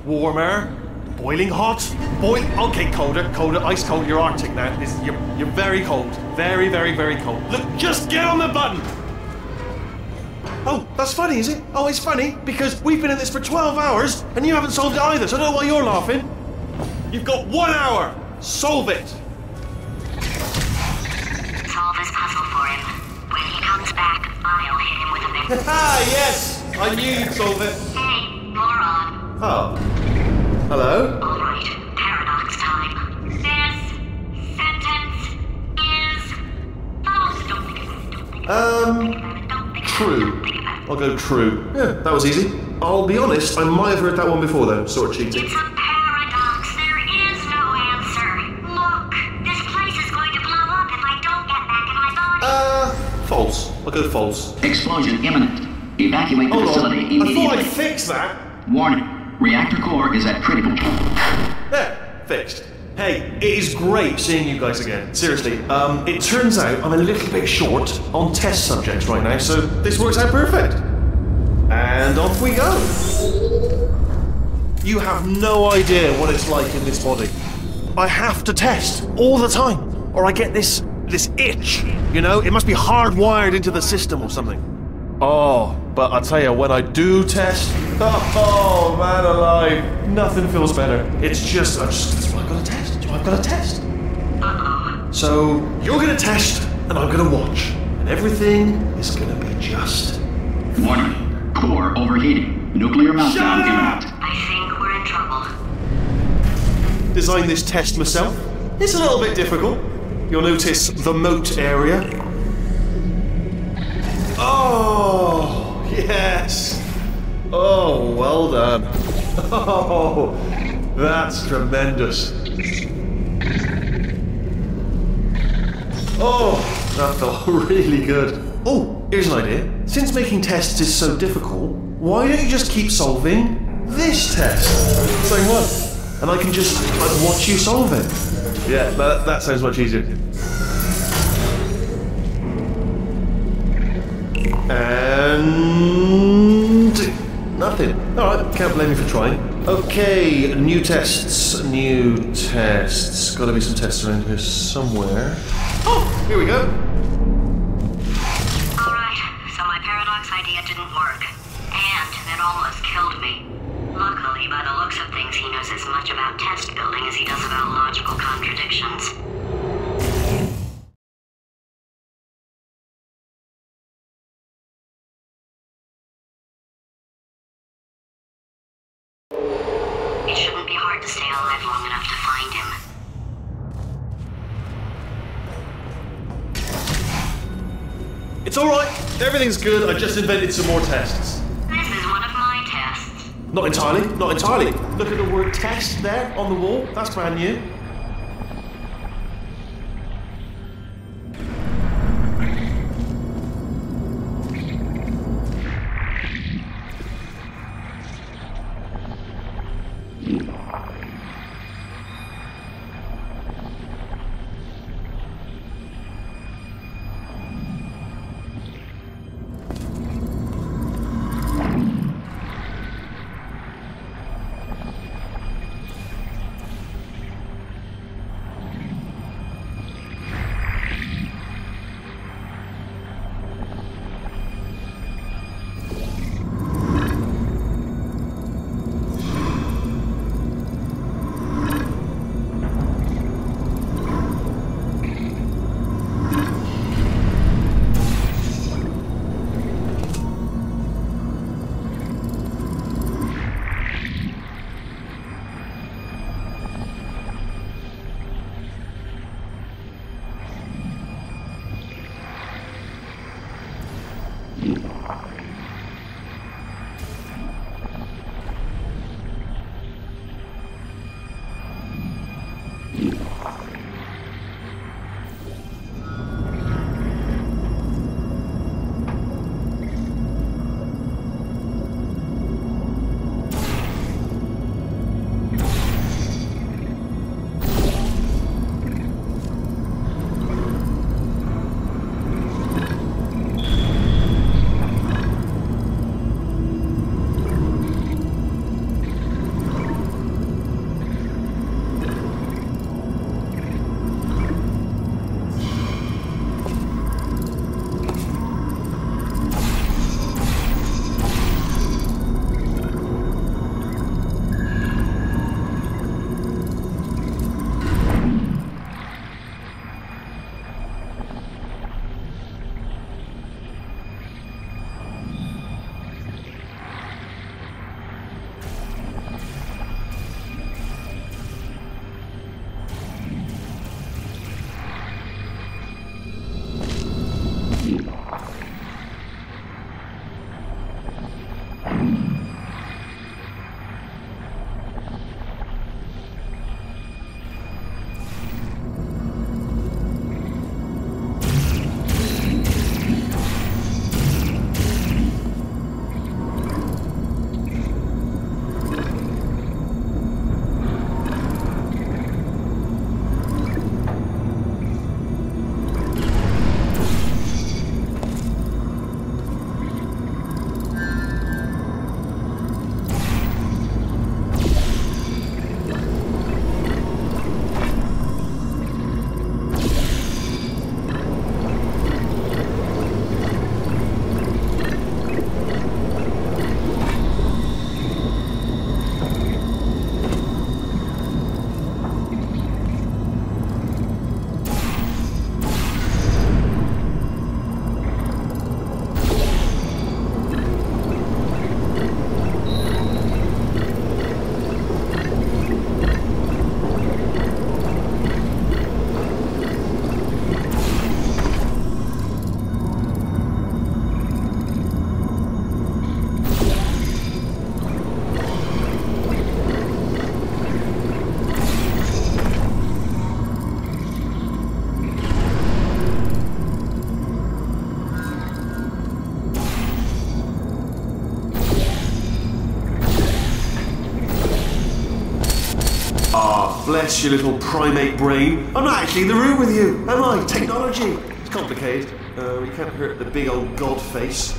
Speaker 3: Warmer. Boiling hot. Okay, colder. Ice cold. You're Arctic now. You're very cold. Very, very, very cold. Look, just get on the button! Oh, that's funny, is it? Oh, it's funny because we've been in this for 12 hours and you haven't solved it either, so I don't know why you're laughing. You've got 1 hour. Solve it.
Speaker 7: Solve this puzzle for him. When he comes back, I'll hit him with a big...
Speaker 3: Ah, yes! I knew you'd solve it.
Speaker 7: Hey, moron.
Speaker 3: Oh. Hello?
Speaker 7: All right, paradox time. This sentence is false. Don't think about it. Don't think about it. Don't think
Speaker 3: True.
Speaker 7: about it.
Speaker 3: I'll go true. Yeah, that was easy. I'll be honest, I might have heard that one before though, sort of cheating.
Speaker 7: It's a paradox. There is no answer. Look, this place is going to blow up if I don't get back in my body.
Speaker 3: False. I'll go false.
Speaker 4: Explosion imminent. Evacuate the
Speaker 3: Hold
Speaker 4: facility
Speaker 3: on. I
Speaker 4: immediately.
Speaker 3: thought I'd fix that.
Speaker 4: Warning. Reactor core is at critical.
Speaker 3: There, fixed. Hey, it is great seeing you guys again. Seriously, it turns out I'm a little bit short on test subjects right now, so this works out perfect. And off we go. You have no idea what it's like in this body. I have to test all the time, or I get this itch, you know? It must be hardwired into the system or something. Oh, but I'll tell you, when I do test, oh man alive, nothing feels better. It's just, I've got to test. I've got to test. So, you're going to test, and I'm going to watch. And everything is going to be just...
Speaker 4: Warning. Core overheating. Nuclear meltdown imminent.
Speaker 7: I think we're in trouble.
Speaker 3: Designed this test myself. It's a little bit difficult. You'll notice the moat area. Oh, yes. Oh, well done. Oh, that's tremendous. Oh, that felt really good. Oh, here's an idea. Since making tests is so difficult, why don't you just keep solving this test? Same one. And I can just watch you solve it. Yeah, that sounds much easier. And... nothing. Alright, can't blame me for trying. Okay, new tests. Gotta be some tests around here somewhere. Oh, here we go.
Speaker 7: Alright, so my paradox idea didn't work. And it almost killed me. Luckily, by the looks of things, he knows as much about test building as he does about logical contradictions. It shouldn't be hard to stay alive long enough to find him.
Speaker 3: It's alright. Everything's good. I just invented some more tests.
Speaker 7: This is one of my tests.
Speaker 3: Not entirely. Not entirely. Look at the word test there on the wall. That's brand new. Bless your little primate brain. I'm not actually in the room with you, am I? Technology. It's complicated. We can't hurt the big old god face.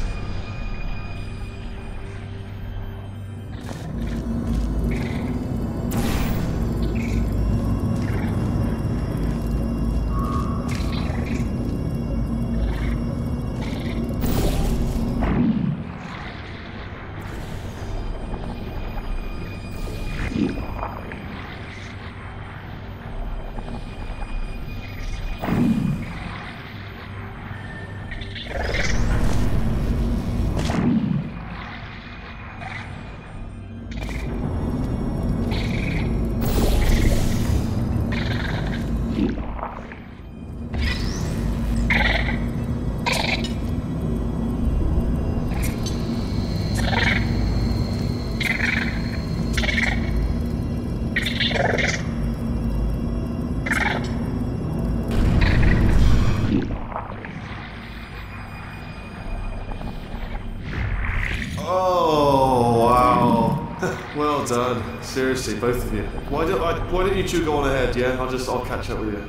Speaker 3: Oh, wow. Well done. Seriously, both of you. Why don't you two go on ahead, yeah? I'll catch up with you.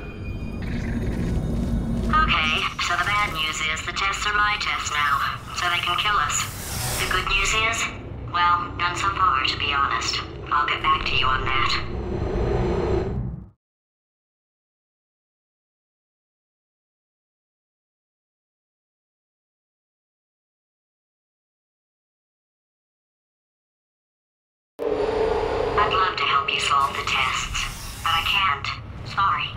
Speaker 7: Okay, so the bad news is the tests are my tests now, so they can kill us. The good news is, well, none so far, to be honest. I'll get back to you on that. I'd love to help you solve the tests, but I can't. Sorry.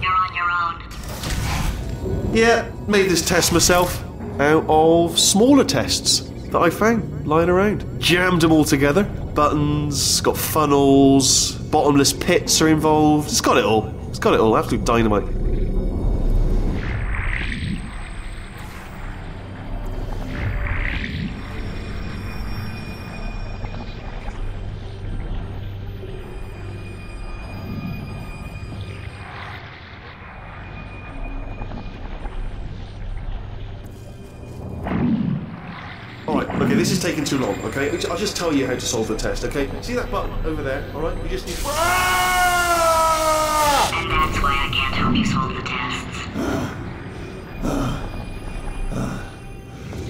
Speaker 7: You're on your own.
Speaker 3: Yeah, made this test myself out of smaller tests that I found lying around. Jammed them all together. Buttons, got funnels, bottomless pits are involved. It's got it all. It's got it all. Absolute dynamite. Okay, this is taking too long, okay? I'll just tell you how to solve the test, okay? See that button over there, alright? You just need...
Speaker 7: And that's why I can't help you solve the tests.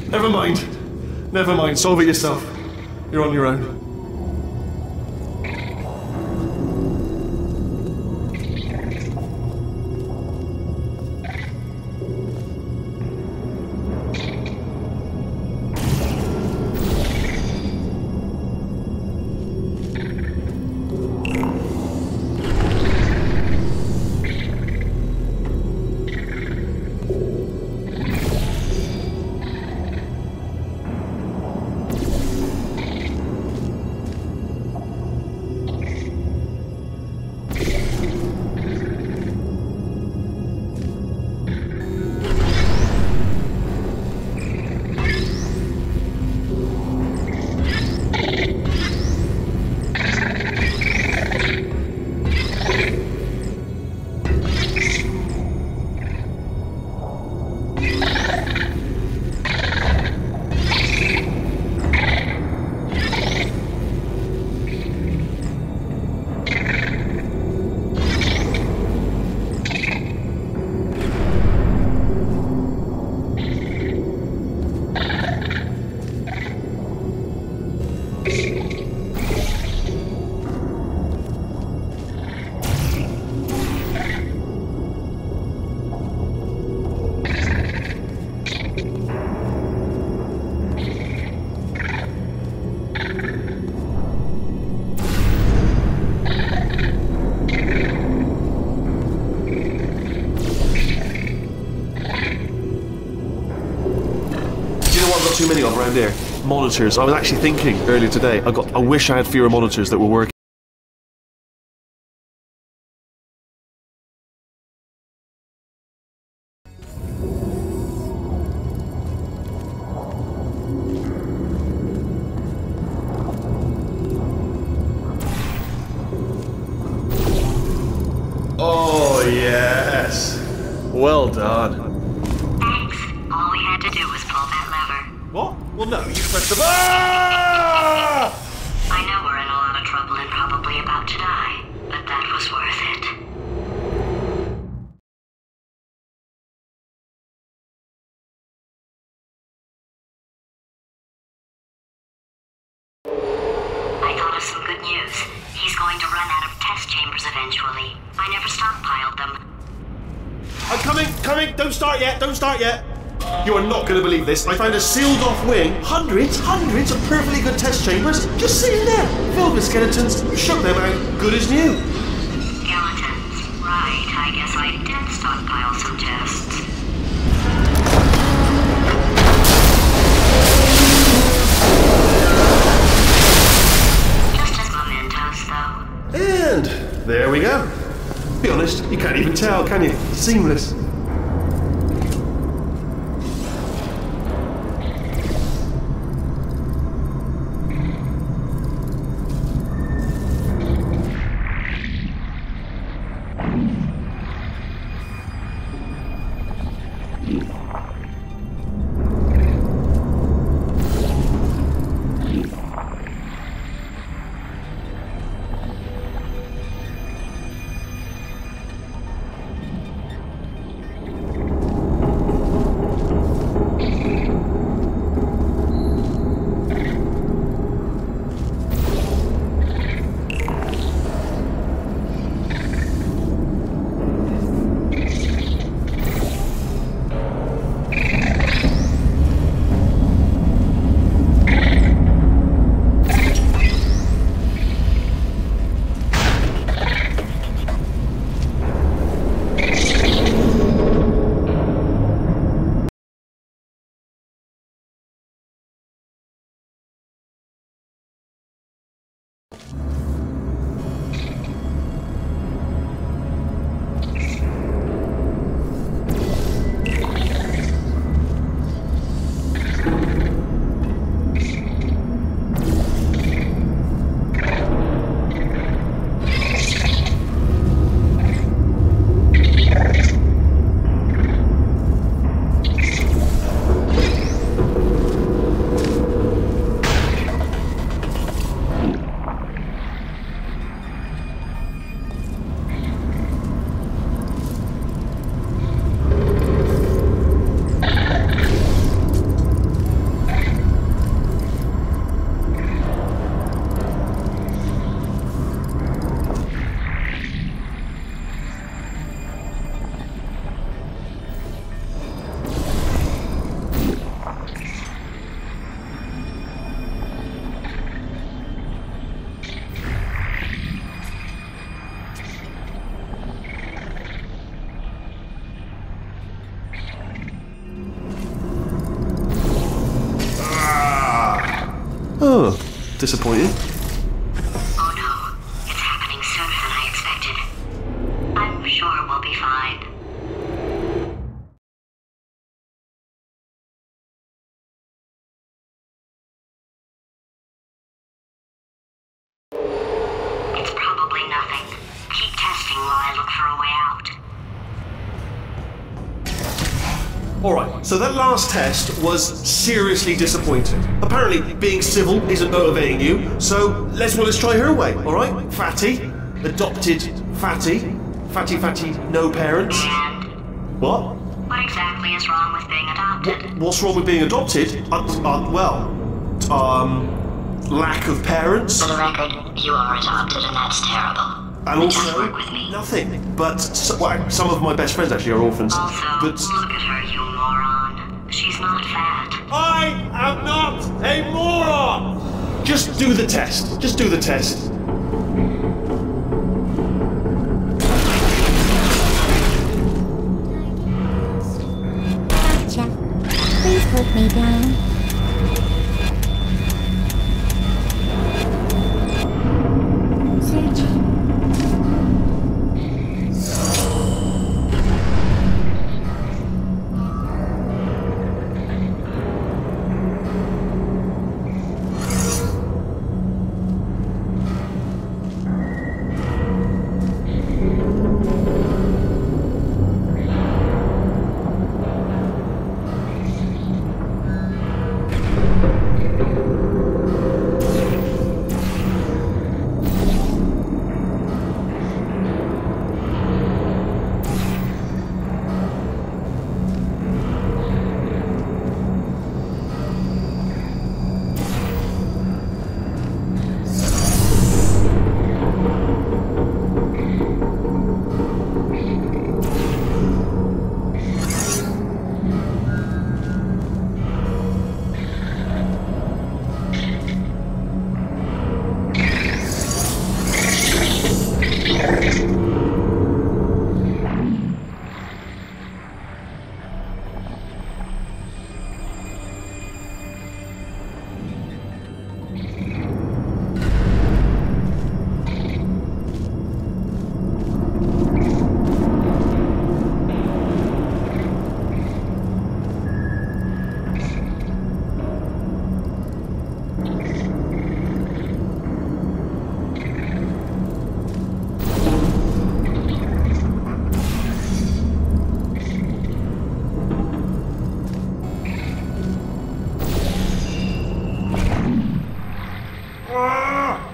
Speaker 3: Never mind. Never mind. Solve it yourself. You're on your own. Too many of around here. Monitors. I was actually thinking earlier today, I wish I had fewer monitors that were working. Oh yes. Well done.
Speaker 7: All we had to do was pull that lever.
Speaker 3: What? Well, no, you pressed the... Ah!
Speaker 7: I know we're in a lot of trouble and probably about to die, but that was worth it. I thought of some good news. He's going to run out of test chambers eventually. I never stockpiled them.
Speaker 3: I'm coming! Don't start yet! You are not going to believe this. I found a sealed-off wing. Hundreds of perfectly good test chambers just sitting there, filled with skeletons. Shook them out, good as new.
Speaker 7: Skeletons. Right, I guess I did stockpile some tests. Just as mementos, though.
Speaker 3: And there we go. Be honest, you can't even tell, can you? Seamless. Oh, disappointing.
Speaker 7: Oh no, it's happening sooner than I expected. I'm sure we'll be fine. It's probably nothing. Keep testing while I look for a way out.
Speaker 3: Alright, so that last test was seriously disappointing. Apparently, being civil isn't motivating you, so let's try her way, alright? Fatty, adopted Fatty, Fatty, no parents.
Speaker 7: And
Speaker 3: What?
Speaker 7: what exactly is wrong with being adopted?
Speaker 3: What's wrong with being adopted? Lack of parents.
Speaker 7: For the record, you are adopted and that's terrible.
Speaker 3: And
Speaker 7: Just
Speaker 3: also,
Speaker 7: work with me.
Speaker 3: nothing. But some of my best friends actually are orphans.
Speaker 7: Also,
Speaker 3: But
Speaker 7: look at her, you moron. She's not fat.
Speaker 3: I am not a moron! Just do the test. Just do the test.
Speaker 9: Gotcha. Please put me down. Searching.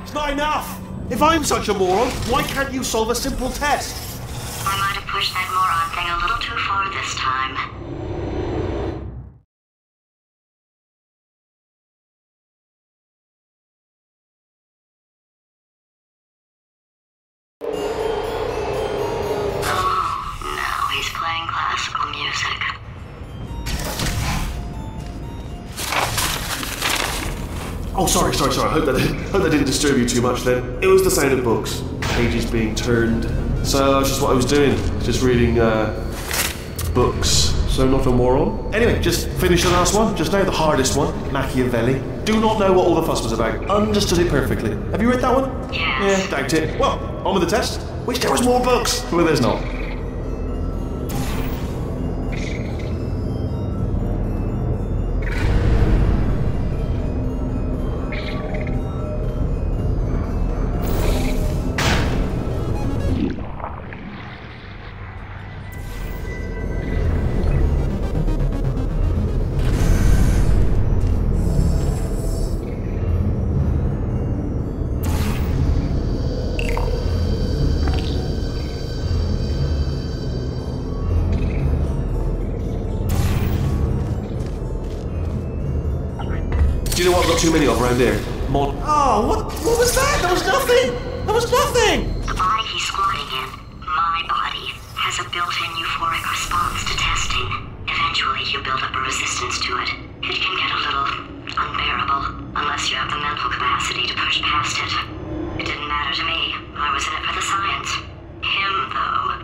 Speaker 3: It's not enough! If I'm such a moron, why can't you solve a simple test?
Speaker 7: I might have pushed that moron thing a little too far this time. Oh, now he's playing classical music.
Speaker 3: Oh, sorry. I hope that didn't disturb you too much then. It was the sound of books. Pages being turned. So that's just what I was doing. Just reading, books. So not a moron. Anyway, just finish the last one. Just now the hardest one. Machiavelli. Do not know what all the fuss was about. Understood it perfectly. Have you read that one?
Speaker 7: Yes.
Speaker 3: Yeah, doubt it. Well, on with the test. Wish there was more books. Well, there's not. Do you know what I've got too many of around here? Mod. Oh, what was that? That was nothing! That was nothing!
Speaker 7: The body he's squatting in, my body, has a built-in euphoric response to testing. Eventually, you build up a resistance to it. It can get a little unbearable, unless you have the mental capacity to push past it. It didn't matter to me. I was in it for the science. Him, though,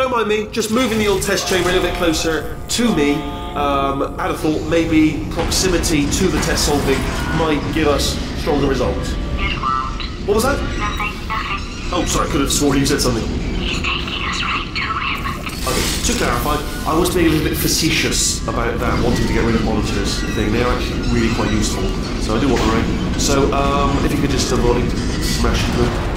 Speaker 3: don't mind me, just moving the old test chamber a little bit closer to me. I'd have thought maybe proximity to the test solving might give us stronger results.
Speaker 7: It won't.
Speaker 3: What was that?
Speaker 7: Nothing.
Speaker 3: Oh, sorry, I could have sworn you said something.
Speaker 7: He's taking us right to him.
Speaker 3: Okay, to clarify, I was being a little bit facetious about that wanting to get rid of monitors thing. They're actually really quite useful, so I do want the ring. So, if you could just avoid smashing them.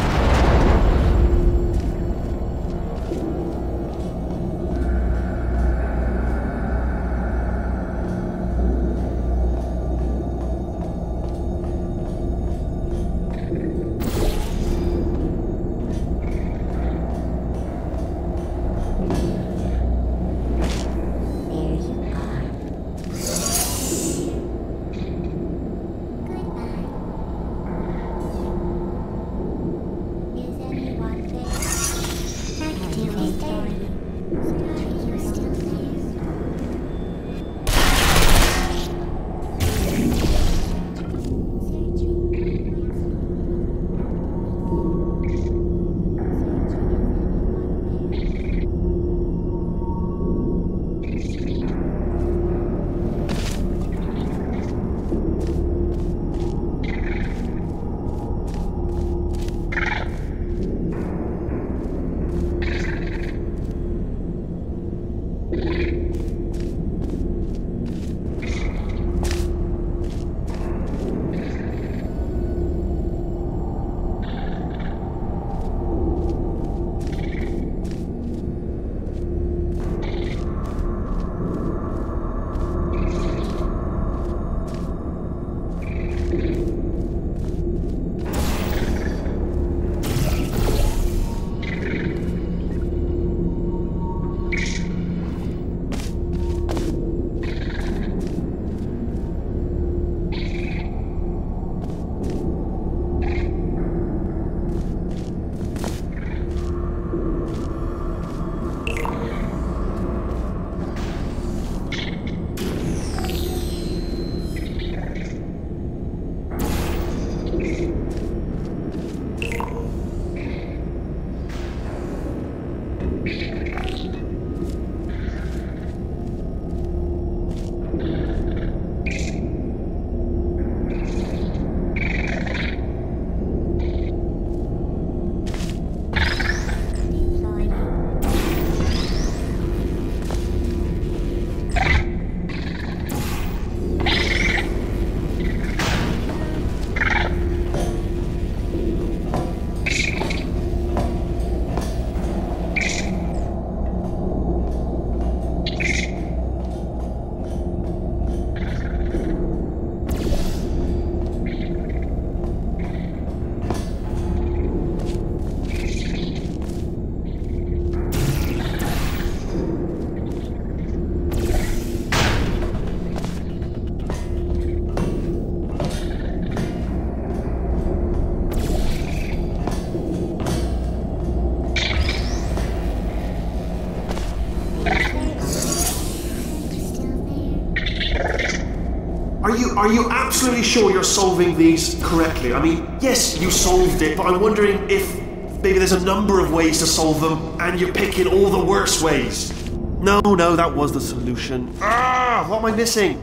Speaker 3: Are you absolutely sure you're solving these correctly? I mean, yes, you solved it, but I'm wondering if maybe there's a number of ways to solve them, and you're picking all the worst ways. No, that was the solution. Ah, what am I missing?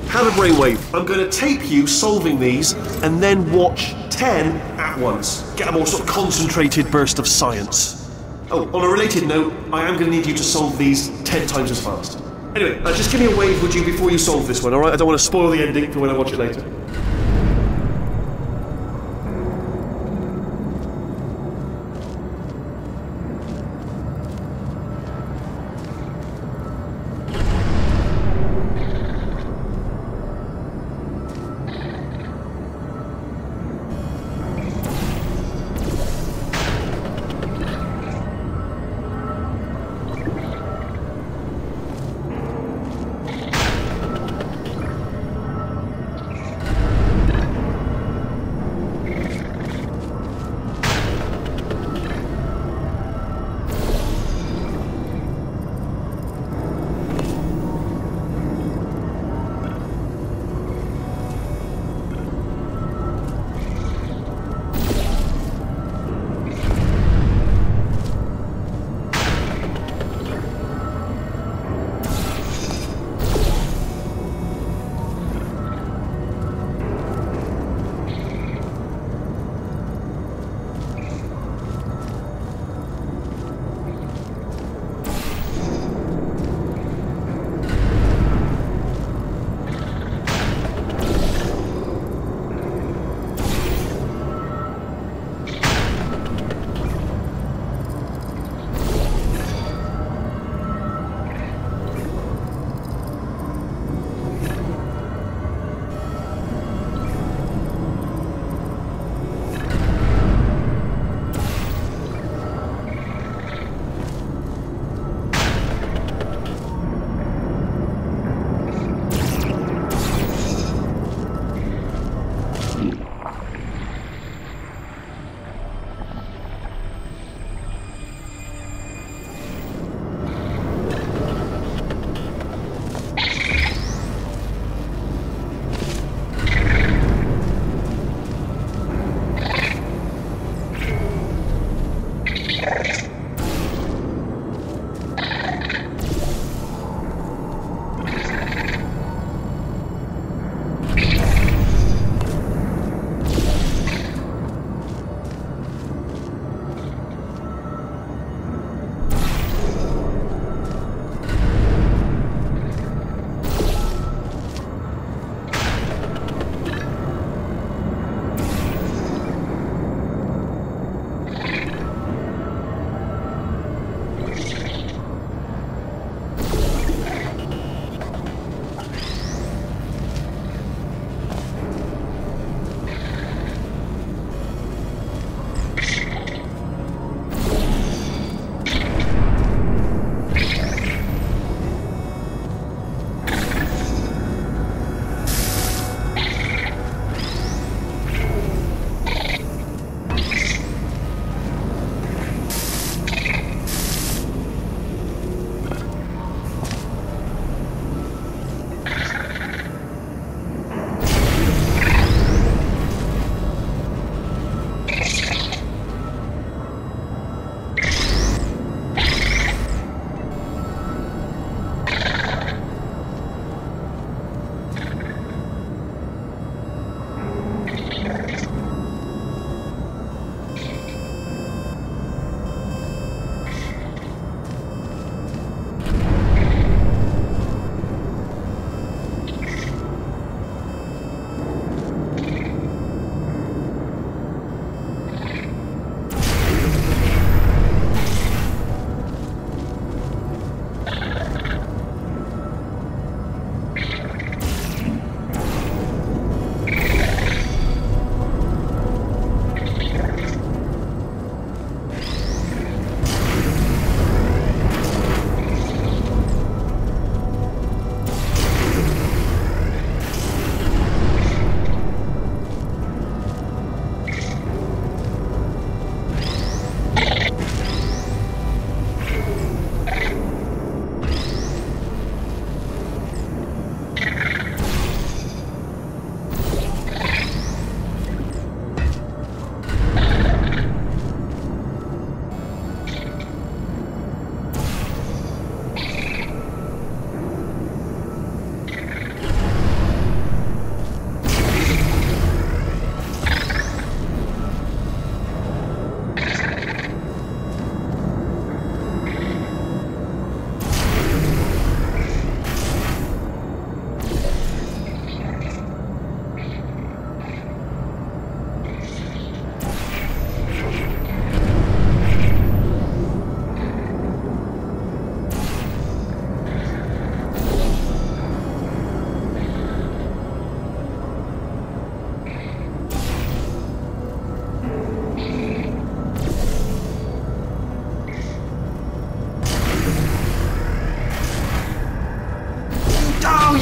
Speaker 3: Have a brainwave. I'm going to tape you solving these and then watch 10 at once. Get a more sort of concentrated burst of science. Oh, on a related note, I am going to need you to solve these 10 times as fast. Anyway, just give me a wave, would you, before you solve this one, alright? I don't want to spoil the ending for when I watch it later.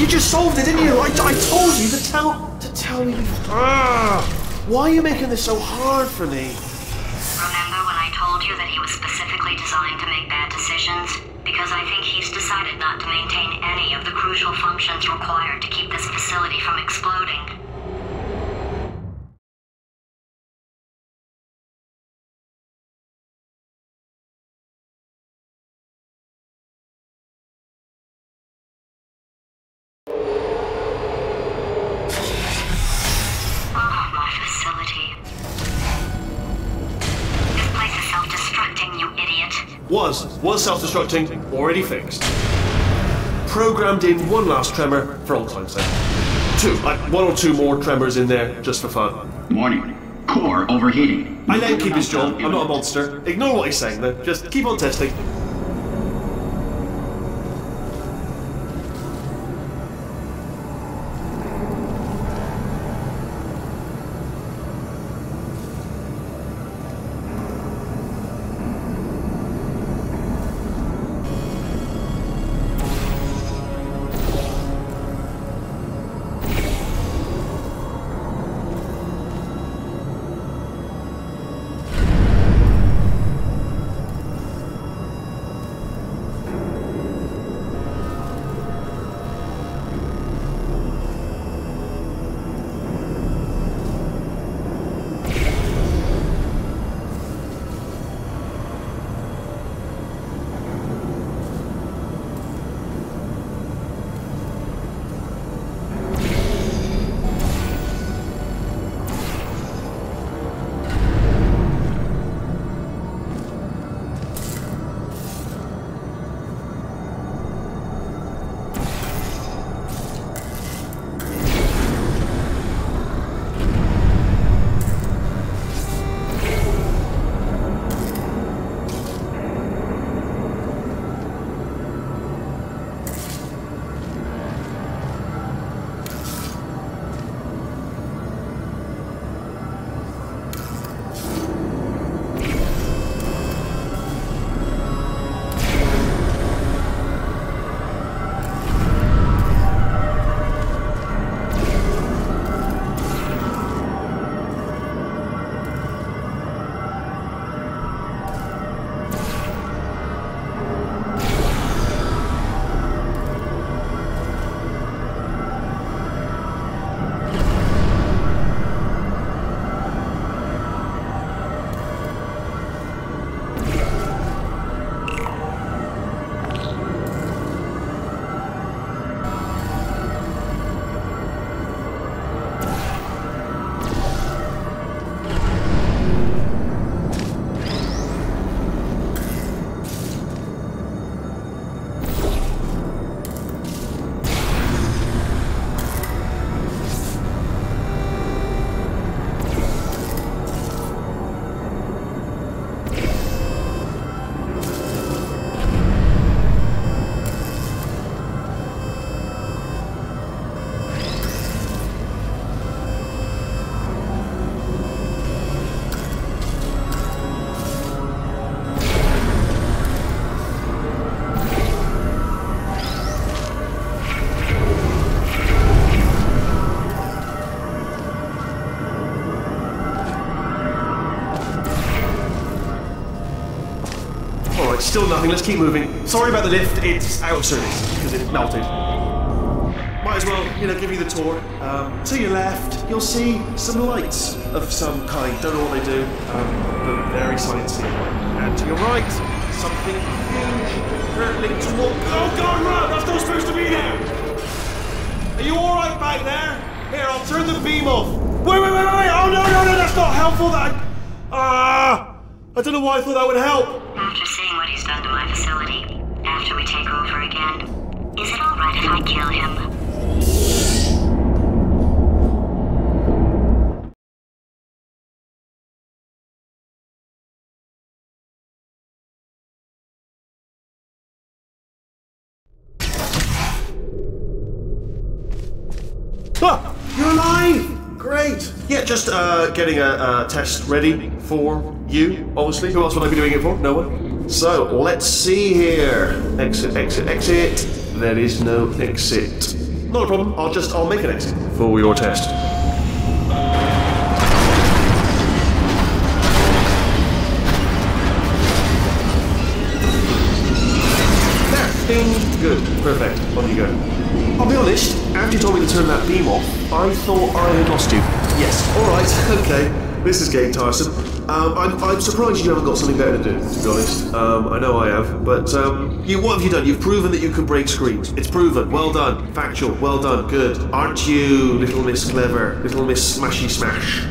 Speaker 3: You just solved it, didn't you? I told you to tell me. Why are you making this so hard for me?
Speaker 7: Remember when I told you that he was specifically designed to make bad decisions? Because I think he's decided not to maintain any of the crucial functions required to keep this facility from exploding.
Speaker 3: Was self-destructing, already fixed. Programmed in one last tremor for old time's sake. One or two more tremors in there, just for fun.
Speaker 4: Warning. Core overheating.
Speaker 3: I let him keep his job, I'm not a monster. Ignore what he's saying then, just keep on testing. Still nothing, let's keep moving. Sorry about the lift, it's out of service because it melted. Might as well, give you the tour. To your left, you'll see some lights of some kind. Don't know what they do, but very sciencey. And to your right, something huge, hurtling toward. Oh God, run! That's not supposed to be there. Are you all right back there? Here, I'll turn the beam off. Wait! Oh no! That's not helpful. I don't know why I thought that would help.
Speaker 7: After seeing what he's done to my facility, after we take over again, is it alright if I kill him?
Speaker 3: You're alive! Great! Yeah, just getting a test ready for you, obviously. Who else would I be doing it for? No one. So, let's see here. Exit. There is no exit. Not a problem. I'll make an exit for your test. There. Ding. Good. Perfect. On you go. I'll be honest, after you told me to turn that beam off, I thought I had lost you. Yes. Alright, okay. This is getting tiresome. I'm surprised you haven't got something better to do, to be honest. I know I have, but what have you done? You've proven that you can break screens. It's proven. Well done. Factual. Well done. Good. Aren't you, little Miss Clever? Little Miss Smashy Smash?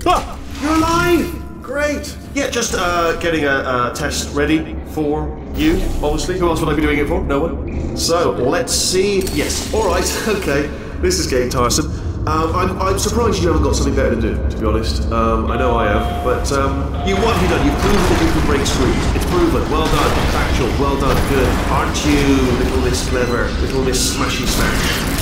Speaker 3: Ah! You're alive! Great! Yeah, just getting a test ready for you, obviously. Who else would I be doing it for? No one? So, let's see. Yes, alright, okay. This is getting tiresome. I'm surprised you haven't got something better to do, to be honest. I know I have, but what have you done? You've proven that you can break screens. It's proven. Well done. Factual. Well done. Good. Aren't you, little Miss Clever? Little Miss Smashy Smash?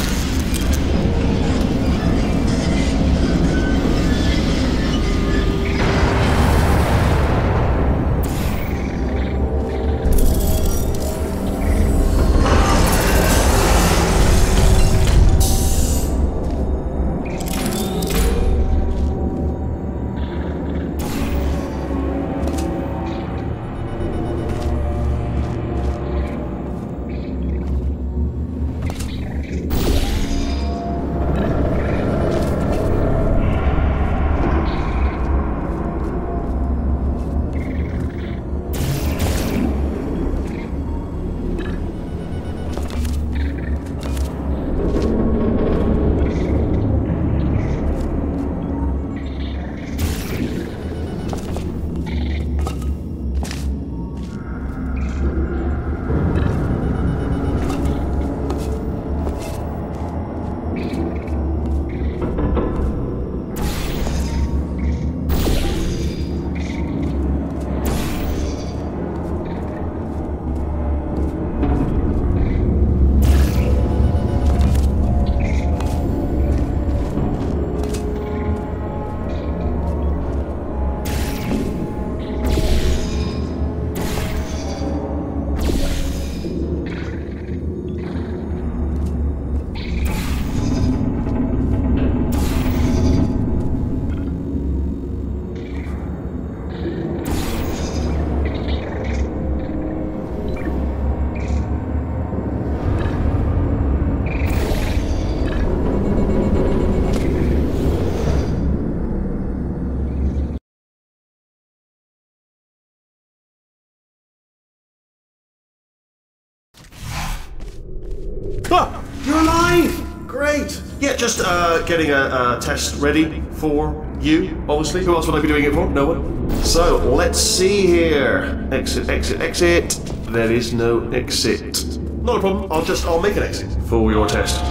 Speaker 3: Ah! You're alive! Great! Yeah, just getting a test ready for you, obviously. Who else would I be doing it for? No one? So, let's see here. Exit, exit, exit. There is no exit. Not a problem. I'll make an exit for your test.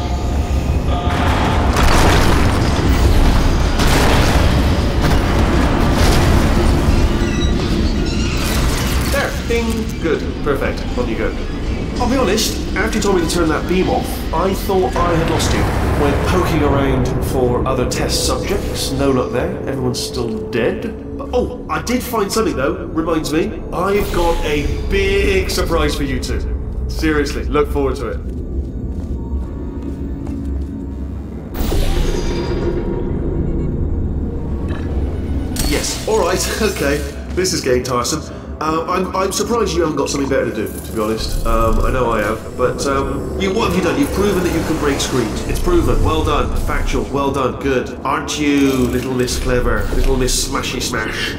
Speaker 3: There. Ding. Good. Perfect. On you go. I'll be honest, after you told me to turn that beam off, I thought I had lost you. Went poking around for other test subjects, no luck there, everyone's still dead. Oh, I did find something though, reminds me. I've got a big surprise for you two. Seriously, look forward to it. Yes, alright, okay. This is getting tiresome. I'm surprised you haven't got something better to do, to be honest. I know I have, but what have you done? You've proven that you can break screens. It's proven. Well done. Factual. Well done. Good. Aren't you, little Miss Clever? Little Miss Smashy Smash?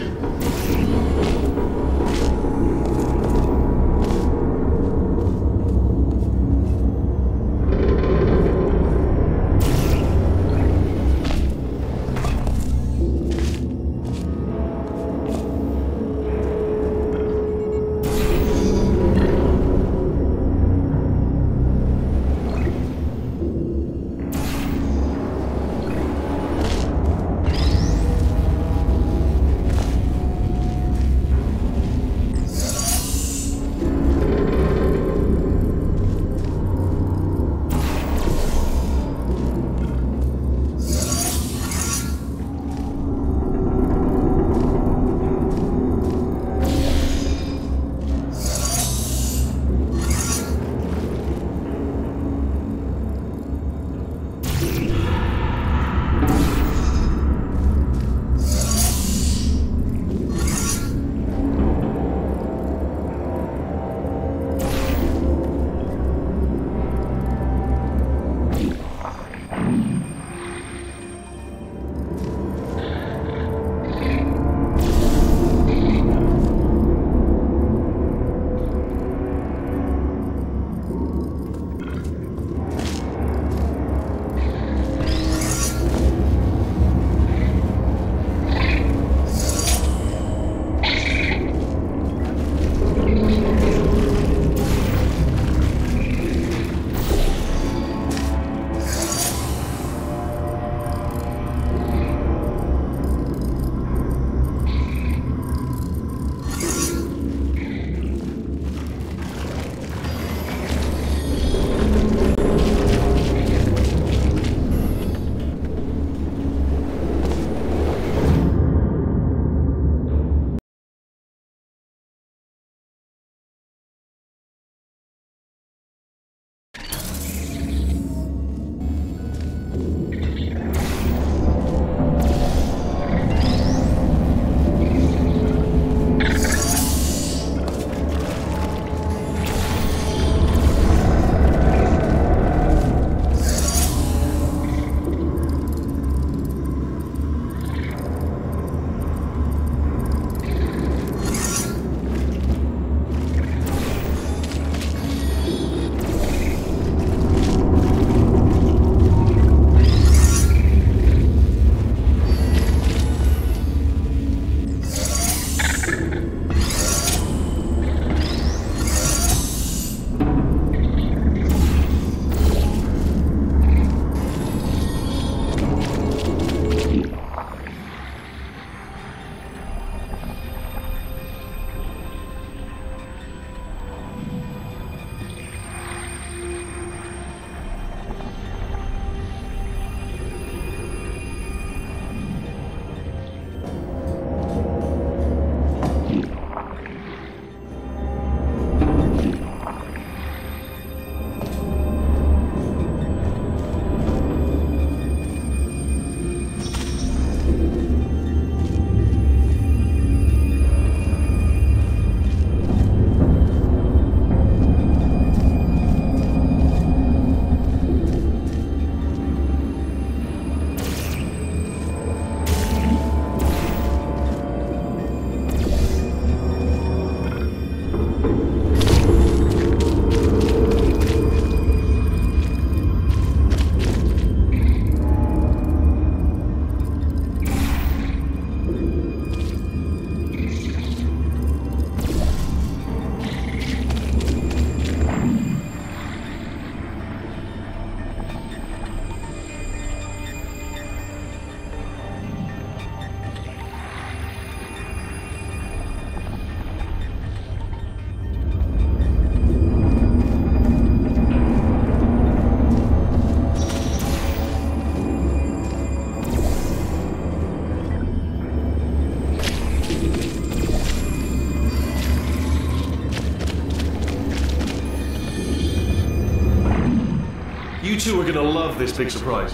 Speaker 3: You two are going to love this big surprise.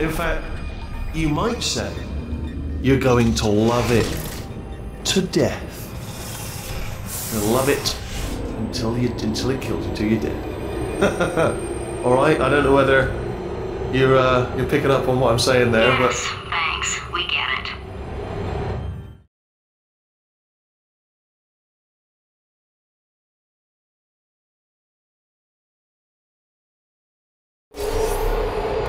Speaker 3: In fact, you might say you're going to love it to death. You'll love it until it kills you, till you're dead. All right. I don't know whether you're picking up on what I'm saying there,
Speaker 7: Yes, thanks. We get it.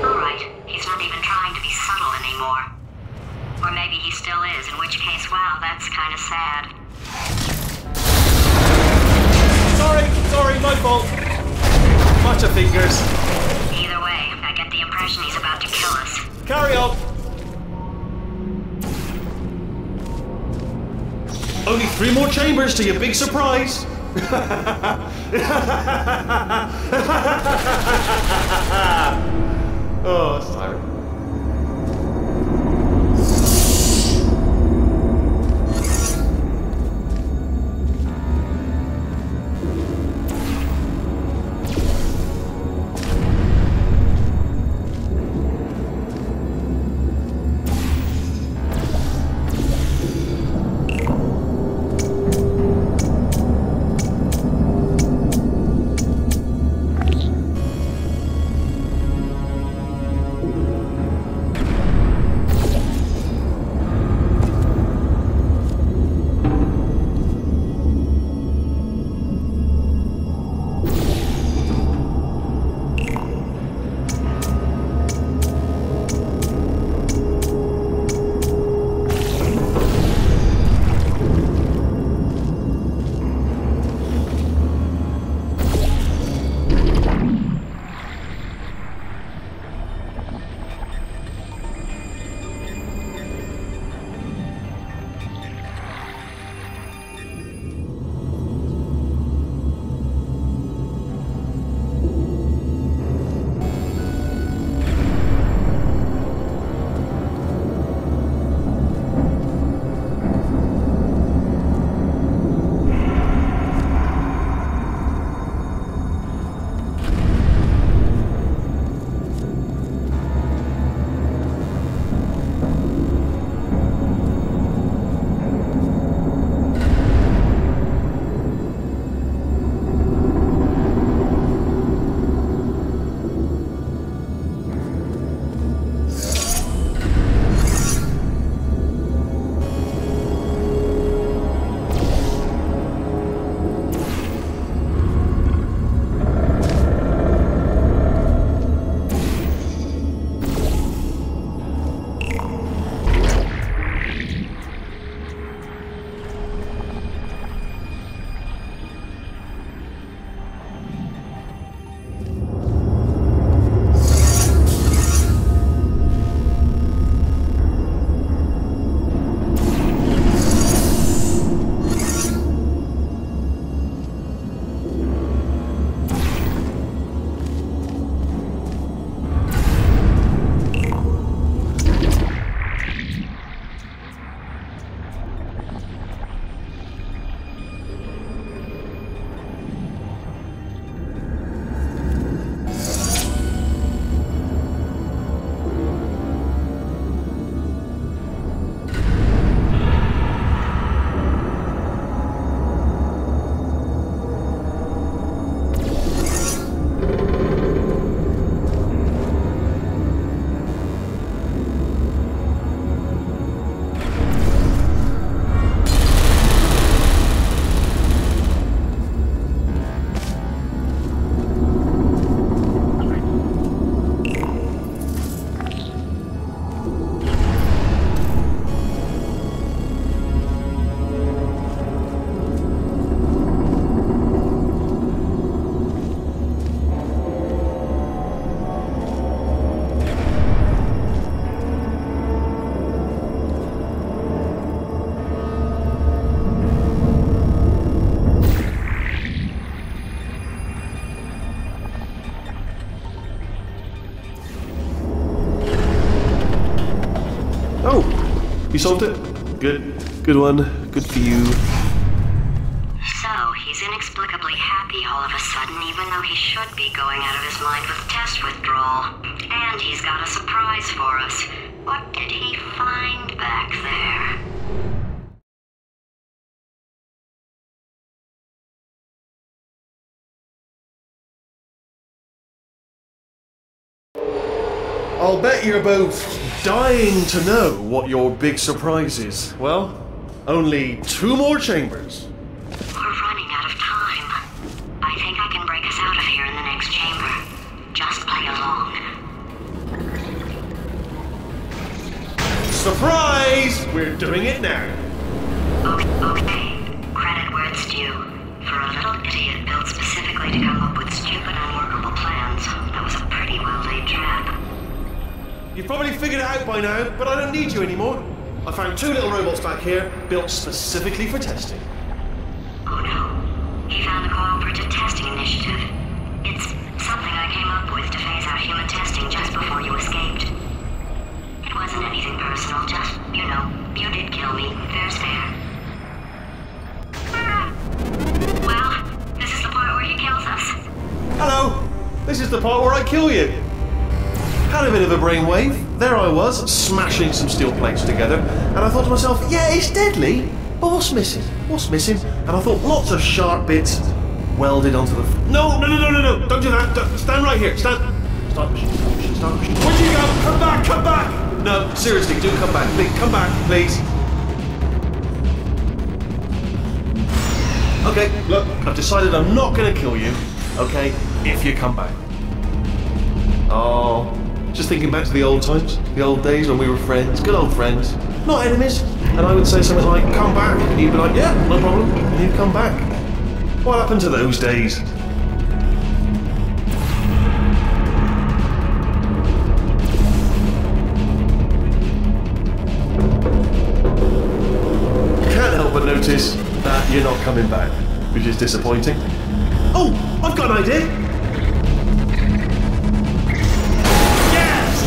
Speaker 7: Alright, he's not even trying to be subtle anymore. Or maybe he still is, in which case, wow, that's kind of sad.
Speaker 3: Sorry, my fault. Butterfingers.
Speaker 7: Either way, I get the impression he's about to kill us.
Speaker 3: Carry on. Only 3 more chambers to your big surprise. Oh, that's tiring. You solved it? Good. Good one. Good for you.
Speaker 7: So, he's inexplicably happy happy all of a sudden, even though he should be going out of his mind with test withdrawal. And he's got a surprise for us. What did he find back there?
Speaker 3: I'll bet you're both dying to know what your big surprise is. Well, only 2 more chambers.
Speaker 7: We're running out of time. I think I can break us out of here in the next chamber. Just play along.
Speaker 3: Surprise! We're doing it now.
Speaker 7: Okay. Credit where it's due. For a little idiot built specifically to come up with stupid, unworkable plans, that was a pretty well-laid trap.
Speaker 3: You've probably figured it out by now, but I don't need you anymore. I found 2 little robots back here, built specifically for testing.
Speaker 7: Oh no. He found the Cooperative Testing Initiative. It's something I came up with to phase out human testing just before you escaped. It wasn't anything personal, just, you know, you did kill me. Fair's fair. Well, this is the part where he kills us.
Speaker 3: Hello! This is the part where I kill you. Had a bit of a brainwave. There I was, smashing some steel plates together, and I thought to myself, yeah, it's deadly, but what's missing? What's missing? And I thought, lots of sharp bits welded onto the... No, don't do that. Stand right here. Start the machine, start the machine. Where'd you go? Come back! No, seriously, do come back. Please, come back, please. Okay, look, I've decided I'm not going to kill you, okay, if you come back. Oh... Just thinking back to the old times, the old days when we were friends, good old friends, not enemies. And I would say something like, come back, and you'd be like, yeah, no problem, and you'd come back. What happened to those days? Can't help but notice that you're not coming back, which is disappointing. Oh, I've got an idea!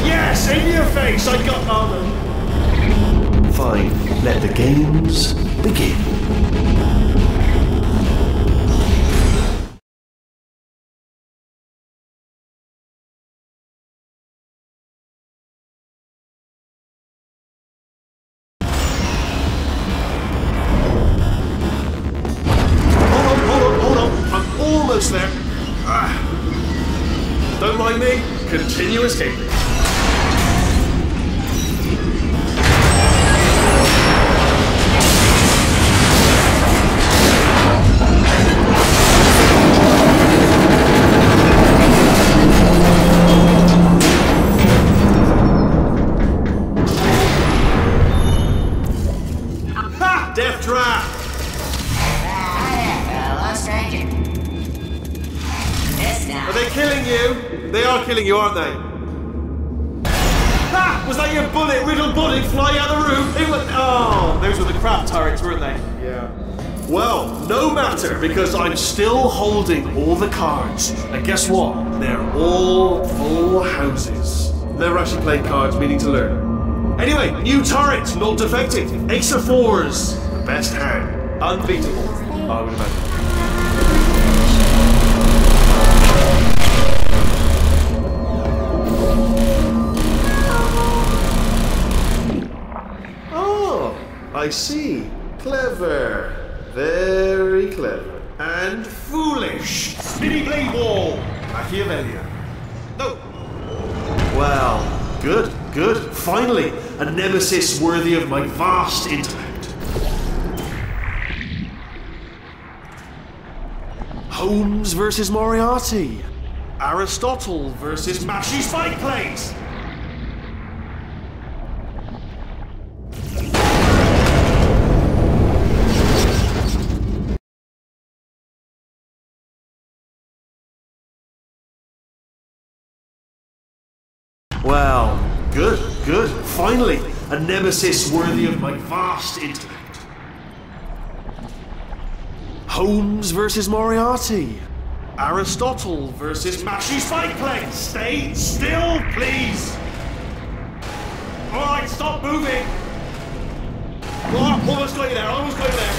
Speaker 3: Yes, in your face, I got armor. Fine, let the games begin. Hold on, I'm almost there. Don't mind me, continue escaping. Death trap!
Speaker 5: Hello, stranger. This time.
Speaker 3: Are they killing you? They are killing you, aren't they? Ha! Was that your bullet-riddled body flying out the room? It was... Oh, those were the crap turrets, weren't they? Yeah. Well, no matter, because I'm still holding all the cards. And guess what? They're all full houses. Never actually played cards, meaning to learn. Anyway, new turret, not defective. Ace of 4s. The best hand. Unbeatable, I would imagine. Oh, I see. Clever. Very clever. And foolish. Spinny blade wall. Machiavellian. No. Well, good, good. Finally, a nemesis worthy of my vast intellect. Holmes versus Moriarty. Aristotle versus Mashy Spike Plates. Well, good, good. Finally, a nemesis worthy of my vast intellect. Holmes versus Moriarty. Aristotle versus Mashy Spike Plates. Stay still, please. Alright, stop moving. Oh, almost got you there, almost got you there.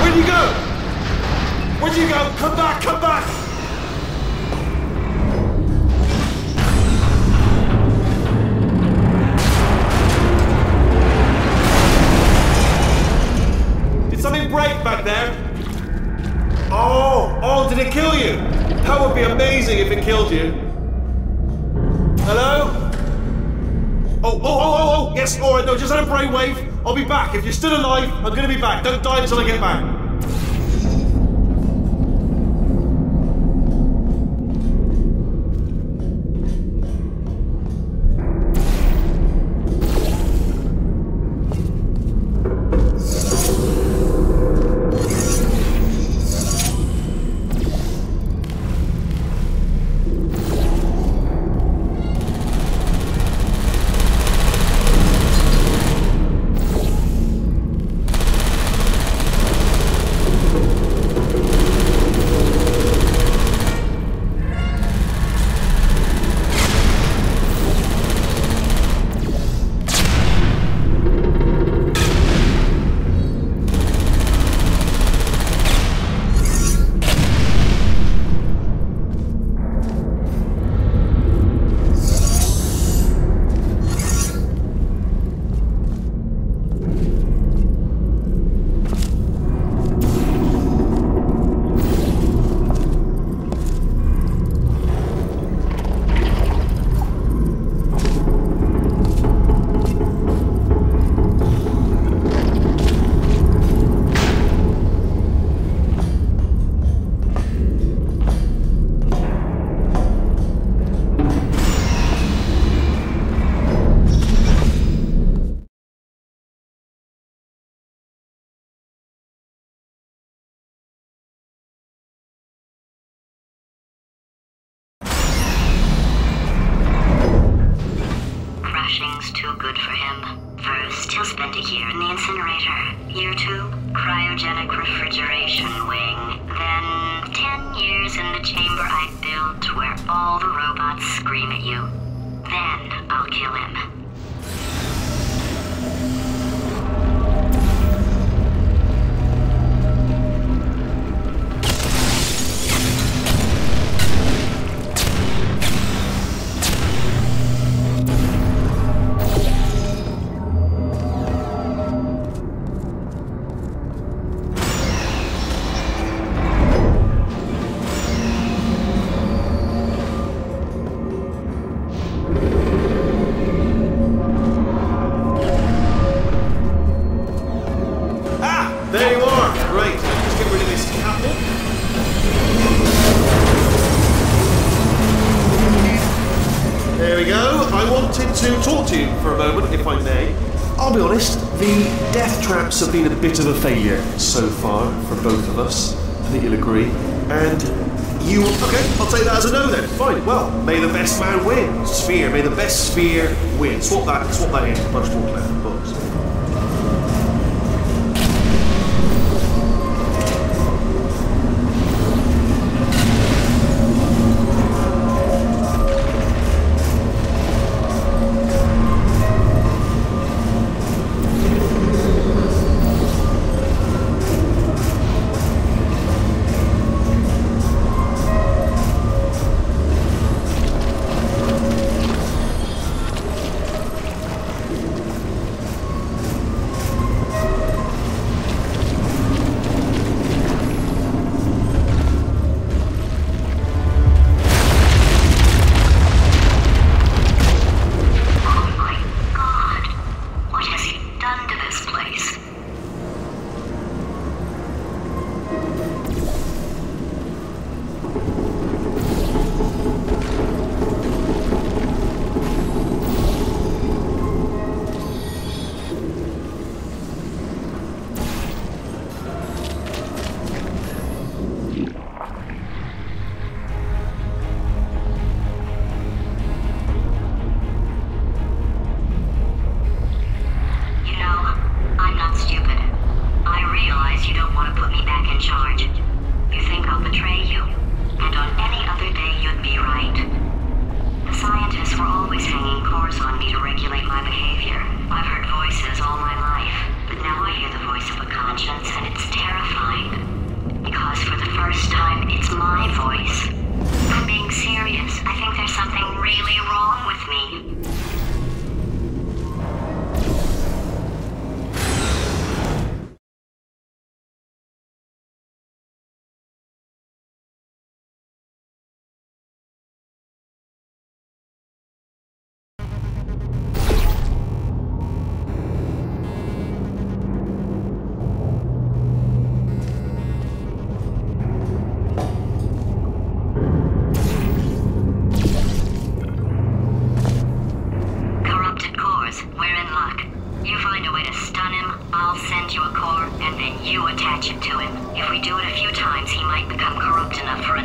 Speaker 3: Where'd you go? Where'd you go? Come back, come back! Did something break back there? Oh, did it kill you? That would be amazing if it killed you. Hello? Oh, yes, alright, no, just had a brainwave. I'll be back. If you're still alive, I'm gonna be back. Don't die until I get back.
Speaker 7: Crashing's too good for him. First, he'll spend a year in the incinerator. Year 2, cryogenic refrigeration wing. Then, 10 years in the chamber I built where all the robots scream at you. Then, I'll kill him.
Speaker 3: To talk to you for a moment, if I may. I'll be honest, the death traps have been a bit of a failure so far for both of us. I think you'll agree. And you... Okay, I'll take that as a no then. Fine. Well, may the best man win. Sphere. May the best sphere win. Swap that in. Much more clever books.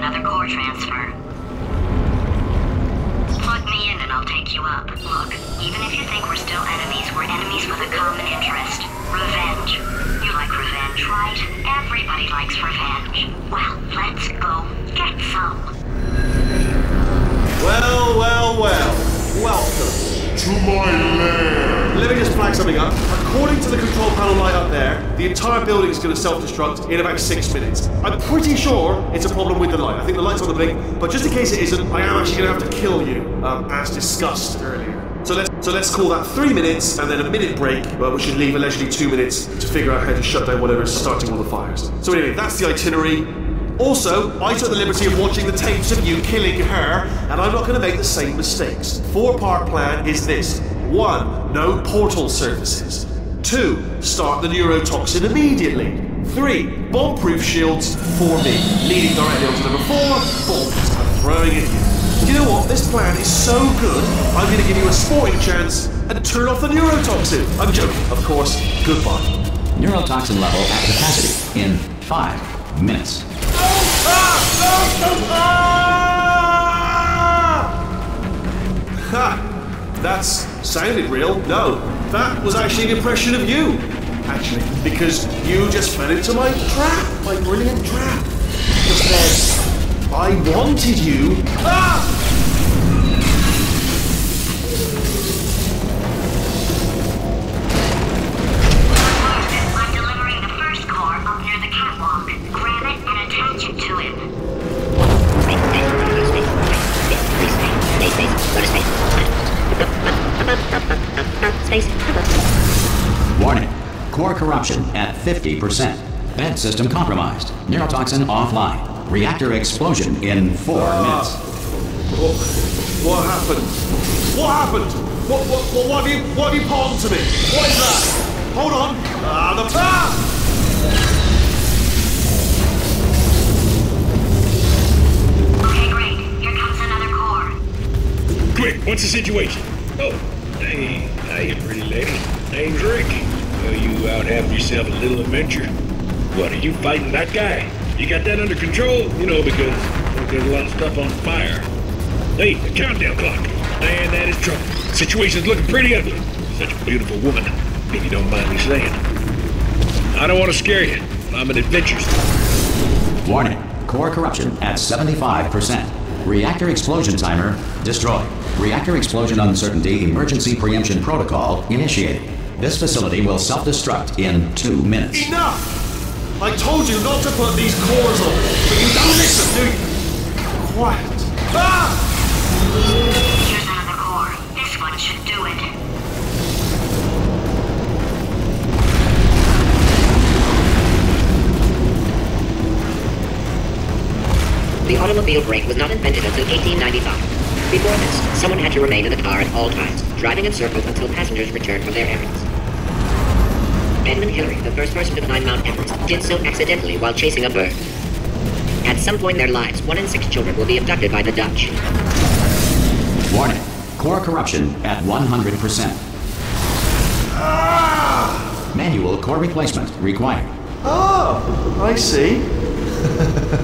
Speaker 7: another core transfer. Plug me in and I'll take you up. Look, even if you think we're still enemies, we're enemies with a common interest. Revenge. You like revenge, right? Everybody likes revenge. Well, let's go get some.
Speaker 3: Well. Welcome to my lair. Let me just flag something up. According to the control panel light up there, the entire building is going to self-destruct in about 6 minutes. I'm pretty sure it's a problem with the light. I think the light's on the blink, but just in case it isn't, I am actually going to have to kill you, as discussed earlier. So let's call that 3 minutes and then a minute break, but we should leave allegedly 2 minutes to figure out how to shut down whatever's starting all the fires. So anyway, that's the itinerary. Also, I took the liberty of watching the tapes of you killing her, and I'm not going to make the same mistakes. 4-part plan is this. 1. No portal surfaces. 2. Start the neurotoxin immediately. 3. Bomb-proof shields for me. Leading directly on to number 4. Bombs. I'm throwing it at you. You know what? This plan is so good, I'm going to give you a sporting chance and turn off the neurotoxin. I'm joking, of course. Goodbye.
Speaker 4: Neurotoxin level at capacity in 5 minutes.
Speaker 3: Ha! That's sounded real. No, that was actually an impression of you. Actually, because you just fell into my trap, my brilliant trap. Just then, I wanted you. Ah!
Speaker 7: I'm delivering the first core up near the catwalk. Grab it and attach it to him.
Speaker 4: Warning. Core corruption at 50%. Vent system compromised. Neurotoxin offline. Reactor explosion in 4 minutes.
Speaker 3: What happened? What happened? What have you palmed to me? What is that? Hold on.
Speaker 7: Okay, great. Here comes another core.
Speaker 10: Quick, what's the situation? Oh, hey, hiya, pretty lady. Name's Rick. Well, you out having yourself a little adventure? What, are you fighting that guy? You got that under control? You know, because there's a lot of stuff on fire. Hey, the countdown clock. Man, that is trouble. Situation's looking pretty ugly. Such a beautiful woman, if you don't mind me saying. I don't want to scare you. I'm an adventurer.
Speaker 4: Warning. Core corruption at 75%. Reactor explosion timer destroyed. Reactor explosion uncertainty emergency preemption protocol initiated. This facility will self-destruct in 2 minutes.
Speaker 3: Enough! I told you not to put these cores on, but you don't listen, do you? Quiet. Ah!
Speaker 7: Here's another core. This one should do it.
Speaker 11: The automobile brake was not invented until 1895. Before this, someone had to remain in the car at all times, driving in circles until passengers returned from their errands. Edmund Hillary, the first person to climb Mount Everest, did so accidentally while chasing a bird. At some point in their lives, 1 in 6 children will be abducted by the Dutch.
Speaker 4: Warning. Core corruption at 100%.
Speaker 3: Ah!
Speaker 4: Manual core replacement required.
Speaker 3: Oh, I see.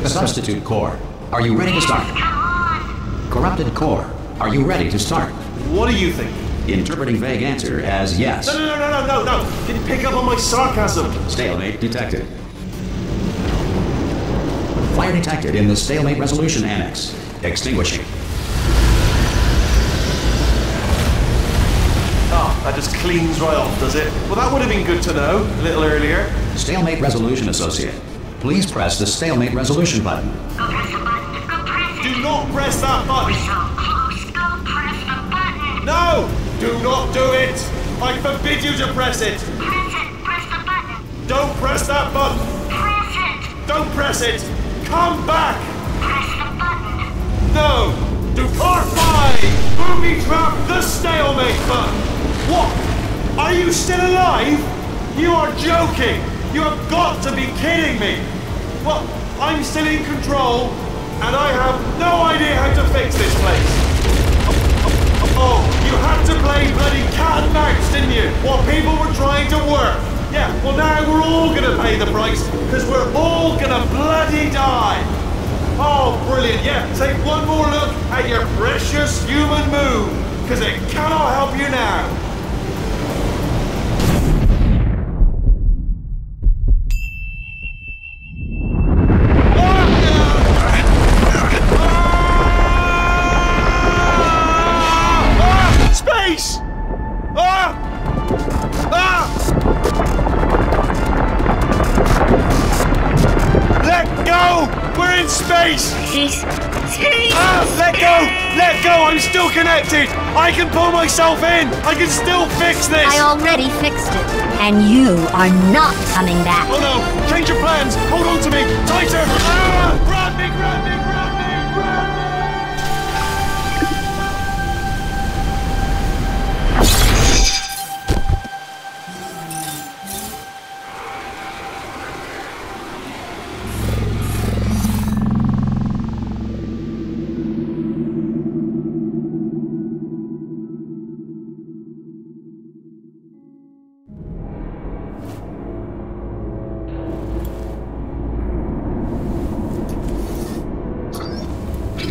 Speaker 4: Substitute core. Are you ready to start? Corrupted core. Are you ready to start?
Speaker 3: What do you think?
Speaker 4: Interpreting vague answer as yes.
Speaker 3: No. Did you pick up on my sarcasm?
Speaker 4: Stalemate detected. Fire detected in the stalemate resolution annex. Extinguishing.
Speaker 3: Oh, that just cleans right off, does it? Well, that would have been good to know a little earlier.
Speaker 4: Stalemate resolution associate. Please press the stalemate resolution button.
Speaker 7: Go press the button. Go press it.
Speaker 3: Do not press that button.
Speaker 7: We're so close. Go press the button.
Speaker 3: No! Do not do it! I forbid you to press it!
Speaker 7: Press it. Press the button.
Speaker 3: Don't press that button!
Speaker 7: Press it.
Speaker 3: Don't press it! Come back!
Speaker 7: Press the button.
Speaker 3: No! Do part 5! Booby trap the stalemate button! What? Are you still alive? You are joking! You have got to be kidding me! Well, I'm still in control, and I have no idea how to fix this place. Oh, you had to play bloody cat and mouse, didn't you? While people were trying to work. Yeah, well now we're all gonna pay the price, because we're all gonna bloody die. Oh, brilliant. Yeah, take one more look at your precious human moon, because it cannot help you now. Space! Let go! We're in space!
Speaker 9: Space!
Speaker 3: Let go! Let go! I'm still connected! I can pull myself in! I can still fix this!
Speaker 1: I already fixed it. And you are not coming back.
Speaker 3: Oh no! Change your plans! Hold on to me! Tighter! Grab me! Grab me! Grab me! Grab me!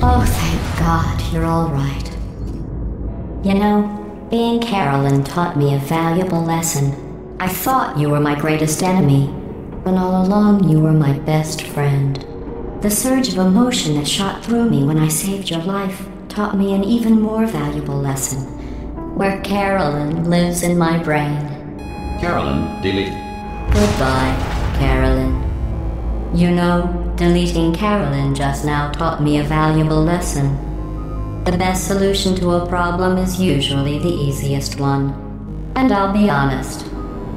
Speaker 1: Oh, thank God, you're all right. You know, being Carolyn taught me a valuable lesson. I thought you were my greatest enemy, when all along you were my best friend. The surge of emotion that shot through me when I saved your life taught me an even more valuable lesson, where Carolyn lives in my brain.
Speaker 4: Carolyn, deleted.
Speaker 1: Goodbye, Carolyn. You know, deleting Carolyn just now taught me a valuable lesson. The best solution to a problem is usually the easiest one. And I'll be honest,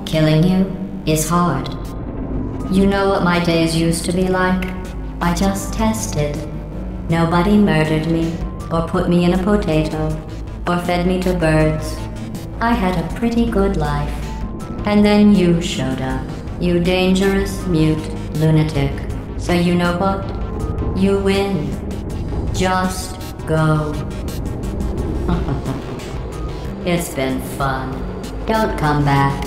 Speaker 1: killing you is hard. You know what my days used to be like? I just tested. Nobody murdered me, or put me in a potato, or fed me to birds. I had a pretty good life. And then you showed up, you dangerous, mute lunatic. So you know what? You win. Just go. It's been fun. Don't come back.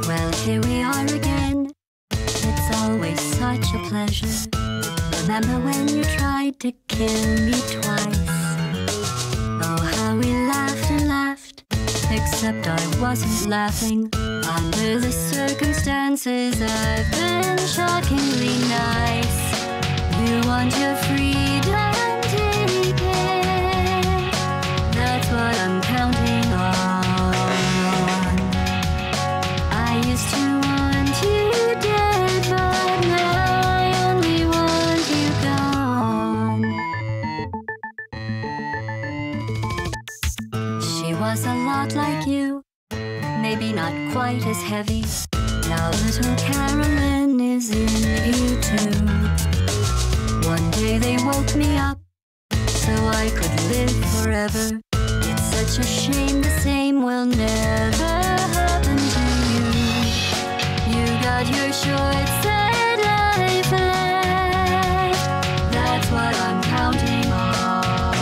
Speaker 12: Well, here we are again. It's always such a pleasure. Remember when you tried to kill me twice? Oh, how we laughed and laughed, except I wasn't laughing. Under the circumstances, I've been shockingly nice. You want your freedom, take it. That's what I'm counting on. I used to want you dead, but now I only want you gone. She was a lot like you, maybe not quite as heavy. Now little Carolyn is in you too. One day they woke me up so I could live forever. It's such a shame the same will never happen to you. You got your short sad life left. That's what I'm counting on.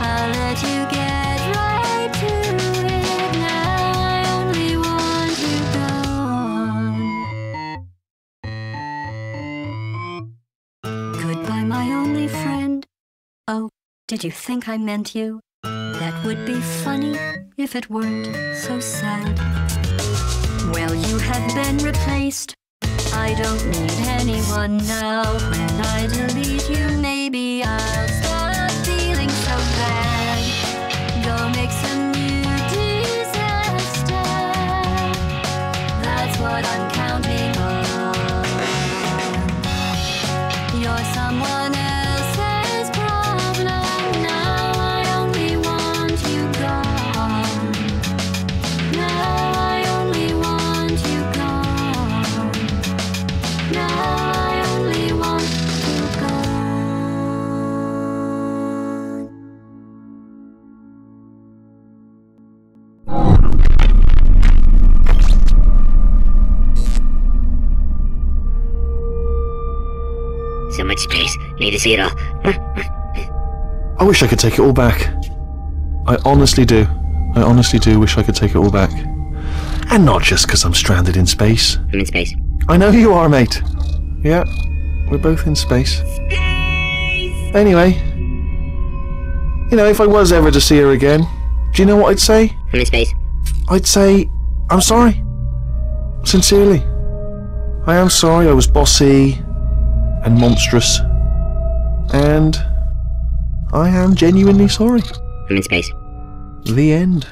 Speaker 12: I'll let you get right to it. Now I only want you gone. Goodbye, my only friend. Oh, did you think I meant you? That would be funny if it weren't so sad. Well, you have been replaced. I don't need anyone now. When I delete you, maybe I'll stop feeling so bad. Go make some new disaster. That's what I'm counting on. You're someone else's problem. Now I only want you gone. Now I only want you gone. Now I only want you
Speaker 11: So much space. Need to see it all.
Speaker 13: I wish I could take it all back. I honestly do. I honestly do wish I could take it all back. And not just because I'm stranded in space.
Speaker 11: I'm in space.
Speaker 13: I know you are, mate. Yeah, we're both in space. Anyway, you know, if I was ever to see her again, do you know what I'd say?
Speaker 11: I'm in space.
Speaker 13: I'd say, I'm sorry. Sincerely. I am sorry I was bossy and monstrous. And I am genuinely sorry.
Speaker 11: I'm in space.
Speaker 13: The end.